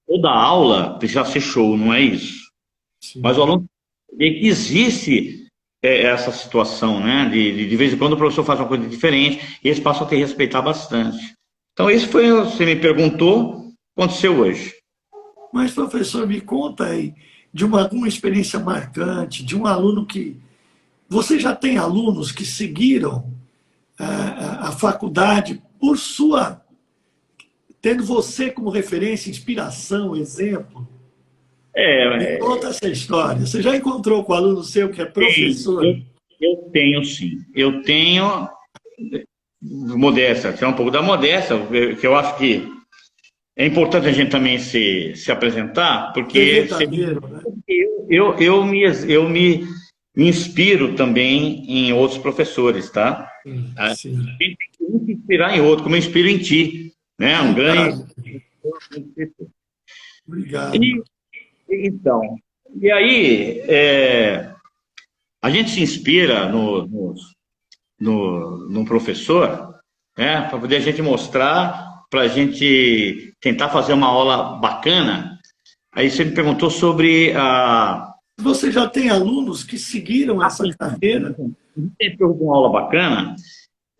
toda aula precisa ser show, não é isso. Mas o Sim. aluno vê que existe essa situação, né? De vez em quando o professor faz uma coisa diferente e eles passam a te respeitar bastante. Então, isso foi, você me perguntou, aconteceu hoje. Mas, professor, me conta aí de alguma experiência marcante, de um aluno que. Você já tem alunos que seguiram a faculdade por sua. Tendo você como referência, inspiração, exemplo? Me É, conta essa história. Você já encontrou com um aluno seu que é professor? eu tenho sim. Eu tenho modéstia, tirar um pouco da modéstia, que eu acho que é importante a gente também se apresentar, Ser porque verdadeiro, né? eu me inspiro também em outros professores, tá? Sim, A sim. gente tem que um se inspirar em outro, como eu inspiro em ti, né? Um grande. Obrigado. Obrigado. E, então, e aí, a gente se inspira no professor, né, para poder a gente mostrar, para a gente tentar fazer uma aula bacana. Aí você me perguntou sobre a. Você já tem alunos que seguiram essa carreira? Tem uma aula bacana.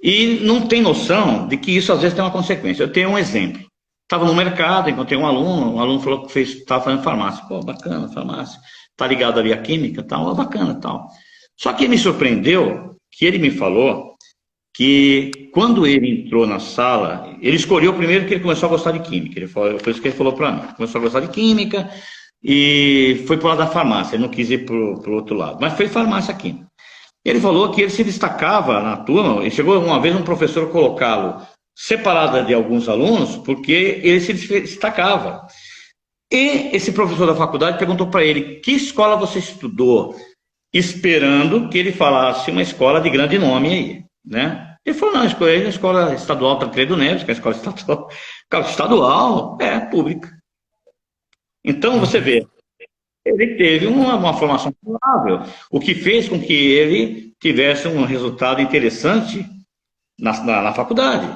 e não tem noção de que isso às vezes tem uma consequência. Eu tenho um exemplo. Estava no mercado, encontrei um aluno falou que estava fazendo farmácia. Pô, bacana, farmácia. Tá ligado ali à química, tal, bacana, tal. Só que me surpreendeu que ele me falou que quando ele entrou na sala, ele escolheu primeiro que ele começou a gostar de química. Foi isso que ele falou para mim. Começou a gostar de química e foi para o lado da farmácia. Ele não quis ir para o outro lado, mas foi farmácia química. Ele falou que ele se destacava na turma, e chegou uma vez um professor a colocá-lo separado de alguns alunos, porque ele se destacava. E esse professor da faculdade perguntou para ele: que escola você estudou? Esperando que ele falasse uma escola de grande nome aí, né? Ele falou: não, escolhi a escola estadual Tancredo Neves, que é a escola estadual, pública. Então, você vê, ele teve uma formação favorável, o que fez com que ele tivesse um resultado interessante na faculdade.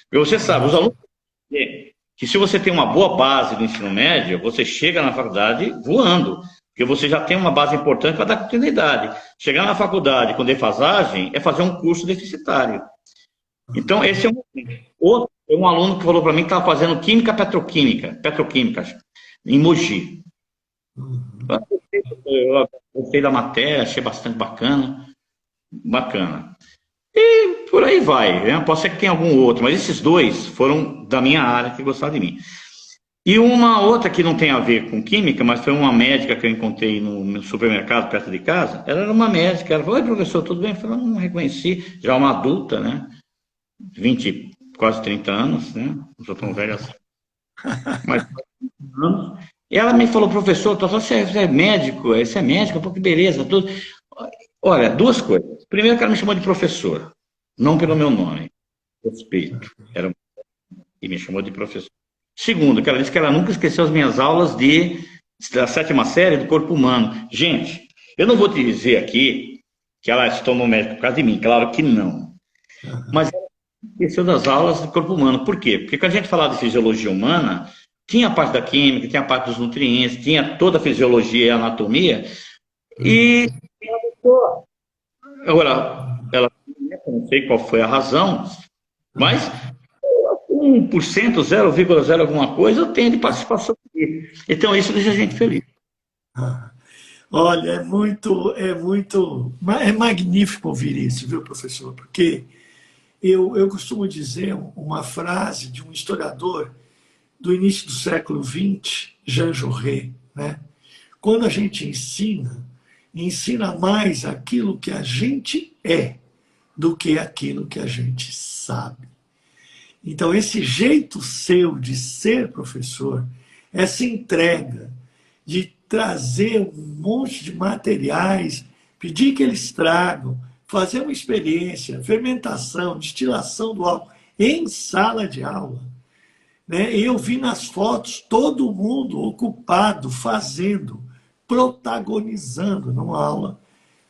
Porque você sabe, os alunos, que se você tem uma boa base do ensino médio, você chega na faculdade voando, porque você já tem uma base importante para dar continuidade. Chegar na faculdade com defasagem é fazer um curso deficitário. Então, esse é um outro. Tem um aluno que falou para mim que estava fazendo química petroquímica, em Mogi. Eu gostei da matéria, achei bastante bacana. E por aí vai, né? Pode ser que tenha algum outro, mas esses dois foram da minha área que gostaram de mim. E uma outra que não tem a ver com química, mas foi uma médica que eu encontrei no supermercado perto de casa. Ela era uma médica, ela falou: oi, professor, tudo bem? Eu falei: não reconheci, já uma adulta, né? 20, quase 30 anos, né? Não sou tão velho assim. Mas, e ela me falou: professor, você é médico? Você é médico? Pô, que beleza, tudo. Olha, duas coisas. Primeiro, que ela me chamou de professor, não pelo meu nome, respeito. E me chamou de professor. Segundo, que ela disse que ela nunca esqueceu as minhas aulas da 7ª série do corpo humano. Gente, eu não vou te dizer aqui que ela se tornou médica por causa de mim, claro que não. Mas ela esqueceu das aulas do corpo humano. Por quê? Porque quando a gente falava de fisiologia humana, tinha a parte da química, tinha a parte dos nutrientes, tinha toda a fisiologia e a anatomia, e ela gostou. Agora, ela não sei qual foi a razão, mas 1%, 0,0 alguma coisa, eu tenho de participação aqui. Então, isso deixa a gente feliz. Olha, é magnífico ouvir isso, viu, professor? Porque eu costumo dizer uma frase de um historiador do início do século XX, Jean Jaurès, né? Quando a gente ensina mais aquilo que a gente é do que aquilo que a gente sabe. Então, esse jeito seu de ser professor, essa entrega de trazer um monte de materiais, pedir que eles tragam, fazer uma experiência, fermentação, destilação do álcool em sala de aula, né? Eu vi nas fotos todo mundo ocupado, fazendo, protagonizando numa aula,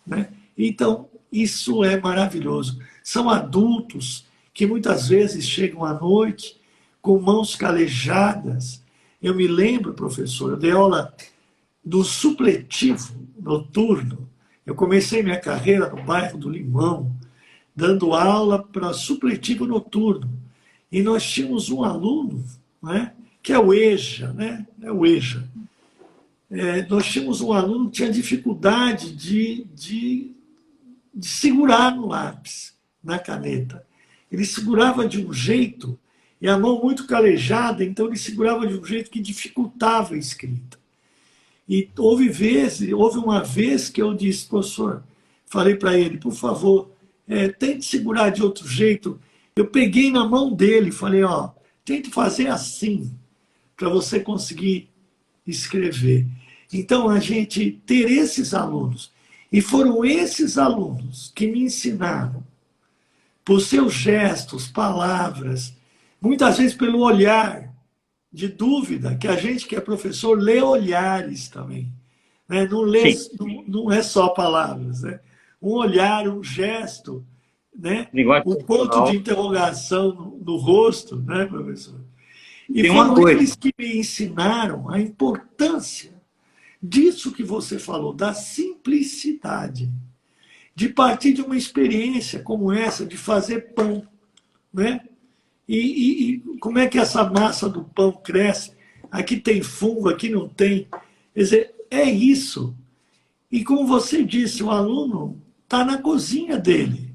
né? Então, isso é maravilhoso. São adultos que muitas vezes chegam à noite com mãos calejadas. Eu me lembro, professor, eu dei aula do supletivo noturno. Eu comecei minha carreira no bairro do Limão, dando aula para supletivo noturno. E nós tínhamos um aluno, né, que é o EJA, né? É o EJA. Nós tínhamos um aluno que tinha dificuldade de segurar no lápis, na caneta. Ele segurava de um jeito, e a mão muito calejada, então ele segurava de um jeito que dificultava a escrita. E houve uma vez que eu disse: professor, falei para ele, por favor, tente segurar de outro jeito. Eu peguei na mão dele e falei: ó, tente fazer assim, para você conseguir escrever. Então, a gente ter esses alunos, e foram esses alunos que me ensinaram, por seus gestos, palavras, muitas vezes pelo olhar de dúvida, que a gente que é professor lê olhares também, né? Não é só palavras, né? Um olhar, um gesto, né? Um ponto de interrogação no rosto, né, professor? E foram eles que me ensinaram a importância disso que você falou, da simplicidade. de partir de uma experiência como essa, de fazer pão, né? E como é que essa massa do pão cresce? Aqui tem fungo, aqui não tem. Quer dizer, é isso. E como você disse, o aluno está na cozinha dele,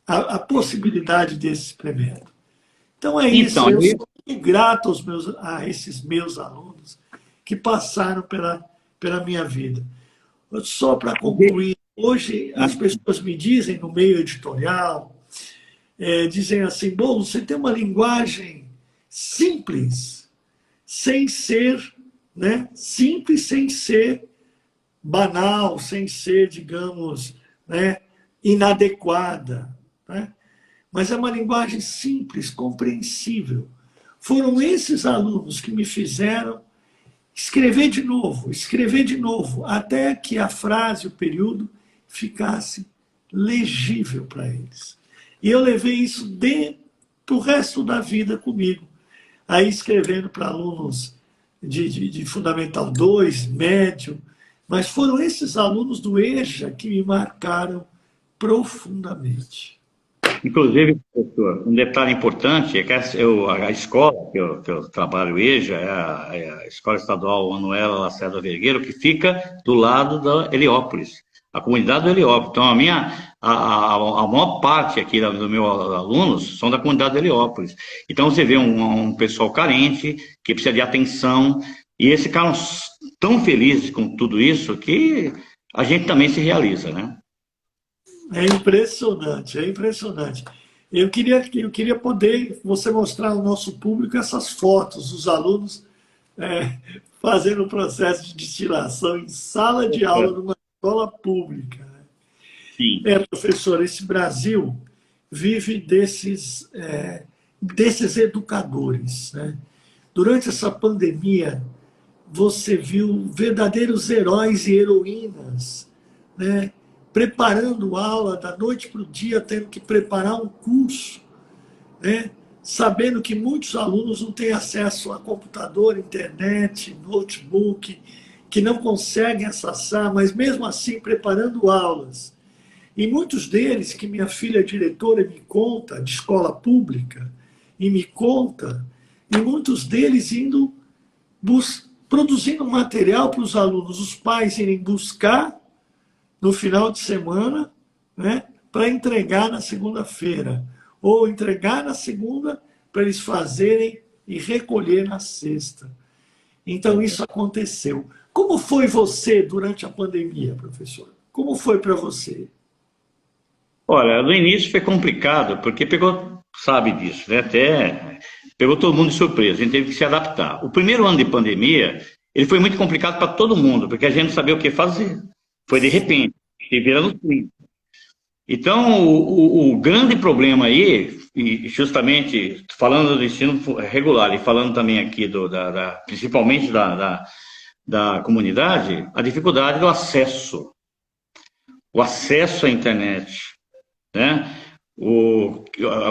a possibilidade desse experimento. Então é isso, Então, eu sou muito grato a esses meus alunos que passaram pela minha vida. Só para concluir, hoje as pessoas me dizem no meio editorial, dizem assim, bom, você tem uma linguagem simples, sem ser, né, simples sem ser banal, sem ser, digamos, né, inadequada, né? Mas é uma linguagem simples, compreensível. Foram esses alunos que me fizeram escrever de novo, até que a frase, o período, ficasse legível para eles. E eu levei isso para o resto da vida comigo. Aí escrevendo para alunos de Fundamental 2, médio, mas foram esses alunos do EJA que me marcaram profundamente. inclusive, professor, um detalhe importante é que a escola que eu trabalho, EJA, é a Escola Estadual Manuela Lacerda Vergueiro, que fica do lado da Heliópolis, a comunidade do Heliópolis. Então, a maior parte aqui dos meus alunos são da comunidade do Heliópolis. Então, você vê um pessoal carente, que precisa de atenção, e eles ficaram tão felizes com tudo isso que a gente também se realiza, né? É impressionante, é impressionante. Eu queria poder você mostrar ao nosso público essas fotos dos alunos fazendo o processo de destilação em sala de aula numa escola pública. Sim. Professor, esse Brasil vive desses educadores, né? Durante essa pandemia, você viu verdadeiros heróis e heroínas, né? Preparando aula da noite para o dia, tendo que preparar um curso, né? Sabendo que muitos alunos não têm acesso a computador, internet, notebook, que não conseguem acessar, mas mesmo assim preparando aulas. E muitos deles, que minha filha é diretora me conta, de escola pública, e me conta, e muitos deles indo produzindo material para os alunos, os pais irem buscar no final de semana, né, para entregar na segunda-feira, ou entregar na segunda para eles fazerem e recolher na sexta. Então, isso aconteceu. Como foi você durante a pandemia, professor? Como foi para você? Olha, no início foi complicado, porque sabe disso, né? Até pegou todo mundo de surpresa, a gente teve que se adaptar. O primeiro ano de pandemia, ele foi muito complicado para todo mundo, porque a gente não sabia o que fazer. Foi de repente, se vira no 30. Então, o grande problema aí, e justamente falando do ensino regular e falando também aqui principalmente da comunidade, a dificuldade do acesso. O acesso à internet, né?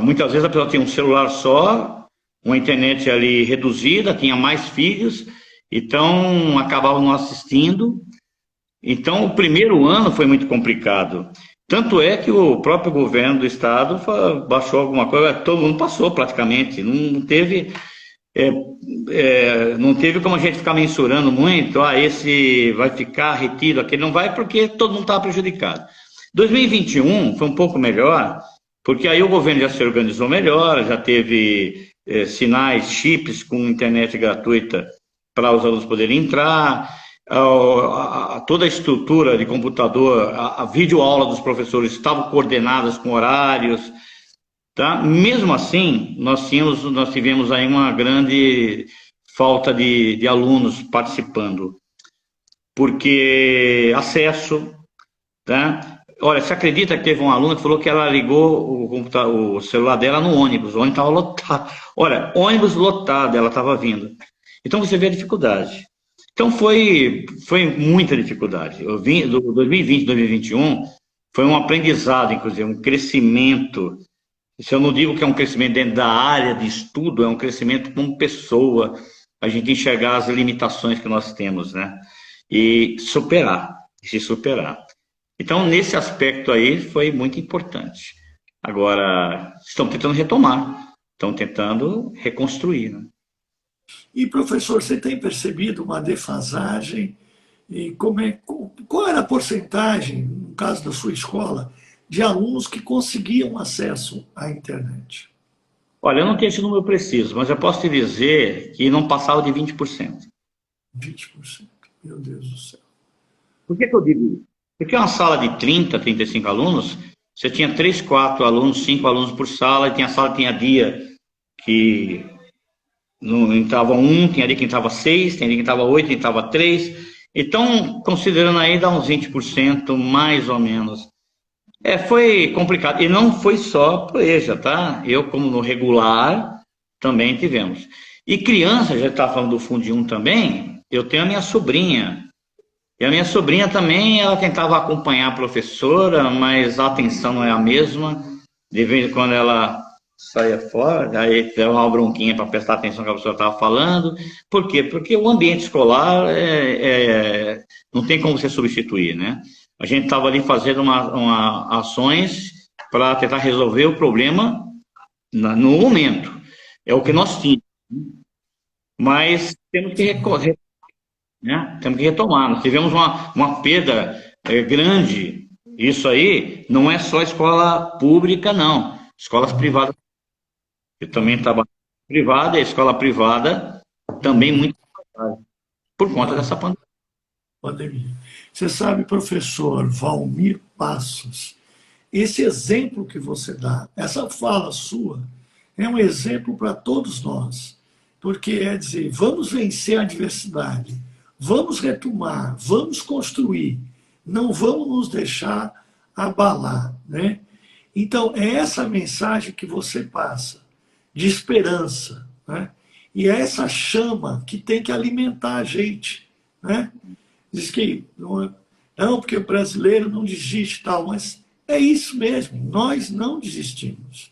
Muitas vezes a pessoa tinha um celular só, uma internet ali reduzida, tinha mais filhos, então acabavam não assistindo. Então, o primeiro ano foi muito complicado. Tanto é que o próprio governo do estado baixou alguma coisa, todo mundo passou praticamente, não teve como a gente ficar mensurando muito, esse vai ficar retido, aquele não vai, porque todo mundo estava prejudicado. 2021 foi um pouco melhor, porque aí o governo já se organizou melhor, já teve sinais, chips com internet gratuita para os alunos poderem entrar, toda a estrutura de computador, a videoaula dos professores estavam coordenadas com horários, tá? Mesmo assim, nós tivemos aí uma grande falta de alunos participando, porque acesso, tá? Olha, você acredita que teve um aluno que falou que ela ligou o celular dela no ônibus, o ônibus estava lotado. Olha, ônibus lotado, ela estava vindo. Então você vê a dificuldade. Então foi muita dificuldade. Do 2020, 2021, foi um aprendizado, inclusive, um crescimento. Se eu não digo que é um crescimento dentro da área de estudo, é um crescimento como pessoa, a gente enxergar as limitações que nós temos, né? E se superar. Então, nesse aspecto aí, foi muito importante. Agora, estão tentando retomar, estão tentando reconstruir, né? E, professor, você tem percebido uma defasagem? E qual era a porcentagem, no caso da sua escola, de alunos que conseguiam acesso à internet? Olha, eu não tenho esse número preciso, mas eu posso te dizer que não passava de 20%. 20%. Meu Deus do céu. Por que eu digo isso? Porque uma sala de 30, 35 alunos, você tinha 3, 4 alunos, 5 alunos por sala, e tinha sala, tinha dia que não entrava um, tinha dia que entrava 6, tinha dia que entrava 8, entrava 3. Então, considerando aí, dá uns 20%, mais ou menos. Foi complicado. E não foi só por EJA, tá? Eu, como no regular, também tivemos. E criança, já estava falando do Fundi 1 também, eu tenho a minha sobrinha. E a minha sobrinha também, ela tentava acompanhar a professora, mas a atenção não é a mesma. De vez em quando ela saía fora, aí dava uma bronquinha para prestar atenção no que a professora estava falando. Por quê? Porque o ambiente escolar não tem como você substituir, né? A gente estava ali fazendo ações para tentar resolver o problema no momento. É o que nós tínhamos. Mas temos que recorrer, né? Temos que retomar. Nós tivemos uma perda grande. Isso aí não é só escola pública, não. Escolas privadas. Eu também trabalho em privada, e a escola privada também muito por conta dessa pandemia. Você sabe, professor Valmir Passos, esse exemplo que você dá, essa fala sua, é um exemplo para todos nós. Porque é dizer, vamos vencer a adversidade, vamos retomar, vamos construir, não vamos nos deixar abalar, né? Então, é essa mensagem que você passa, de esperança, né? E é essa chama que tem que alimentar a gente, né? Diz que não, porque o brasileiro não desiste tal, mas é isso mesmo, nós não desistimos.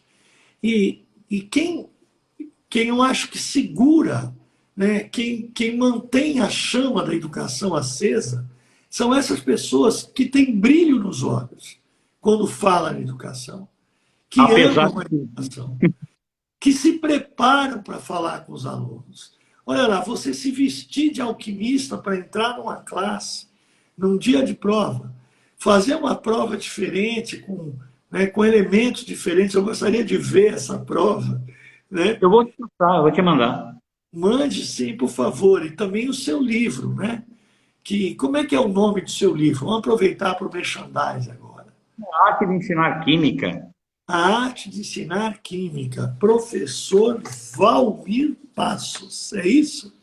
E quem eu acho que segura, né, quem mantém a chama da educação acesa, são essas pessoas que têm brilho nos olhos quando falam em educação, que amam a educação, que se preparam para falar com os alunos. Olha lá, você se vestir de alquimista para entrar numa classe, num dia de prova, fazer uma prova diferente, com elementos diferentes. Eu gostaria de ver essa prova, né? Eu vou te passar, eu vou te mandar. Mande sim, por favor. E também o seu livro, né? Como é que é o nome do seu livro? Vamos aproveitar para o merchandise agora. A arte de ensinar química. A arte de ensinar química. Professor Valmir Passos. É isso?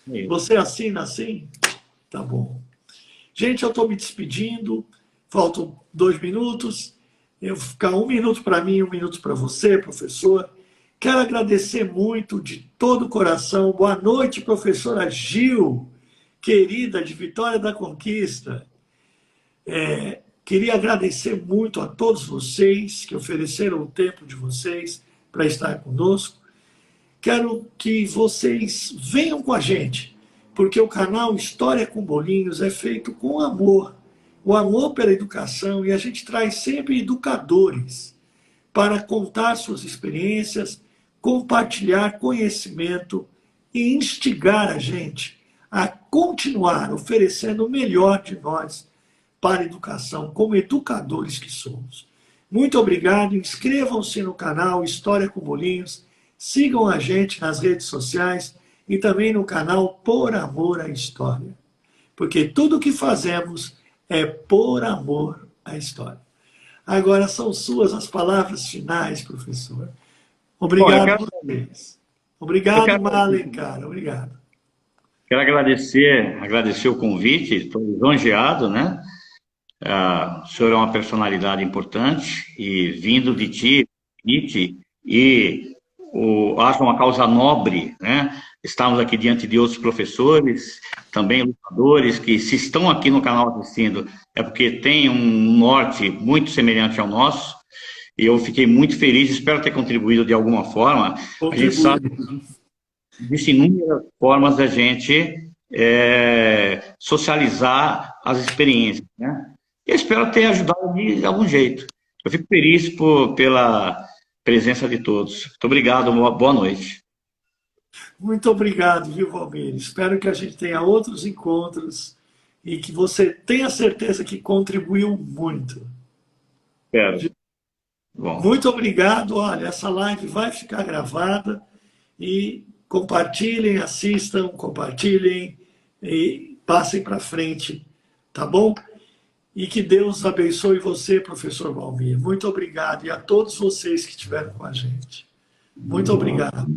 Isso. Você assina assim? Tá bom. Gente, eu estou me despedindo. Faltam 2 minutos. Eu vou ficar 1 minuto para mim, 1 minuto para você, professor. Quero agradecer muito de todo o coração. Boa noite, professora Gil, querida de Vitória da Conquista. Queria agradecer muito a todos vocês que ofereceram o tempo de vocês para estar conosco. Quero que vocês venham com a gente, porque o canal História com Bolinhos é feito com amor, o amor pela educação, e a gente traz sempre educadores para contar suas experiências, compartilhar conhecimento e instigar a gente a continuar oferecendo o melhor de nós para a educação, como educadores que somos. Muito obrigado, inscrevam-se no canal História com Bolinhos, sigam a gente nas redes sociais e também no canal Por Amor à História, porque tudo o que fazemos é por amor à história. Agora são suas as palavras finais, professor. Obrigado a vocês. Obrigado, Malen, cara. Obrigado. Quero agradecer o convite, estou lisonjeado, né? O senhor é uma personalidade importante e vindo de ti, e acho uma causa nobre, né? Estamos aqui diante de outros professores, também lutadores, que se estão aqui no canal assistindo, é porque tem um norte muito semelhante ao nosso, e eu fiquei muito feliz, espero ter contribuído de alguma forma. A gente sabe que existem inúmeras formas da gente socializar as experiências, né? Eu espero ter ajudado de algum jeito. Eu fico feliz pela presença de todos. Muito obrigado, boa noite. Muito obrigado, viu, Valmir? Espero que a gente tenha outros encontros e que você tenha certeza que contribuiu muito. Espero. Bom. Muito obrigado. Olha, essa live vai ficar gravada e compartilhem, assistam, compartilhem e passem para frente, tá bom? E que Deus abençoe você, professor Valmir. Muito obrigado. E a todos vocês que estiveram com a gente. Muito obrigado.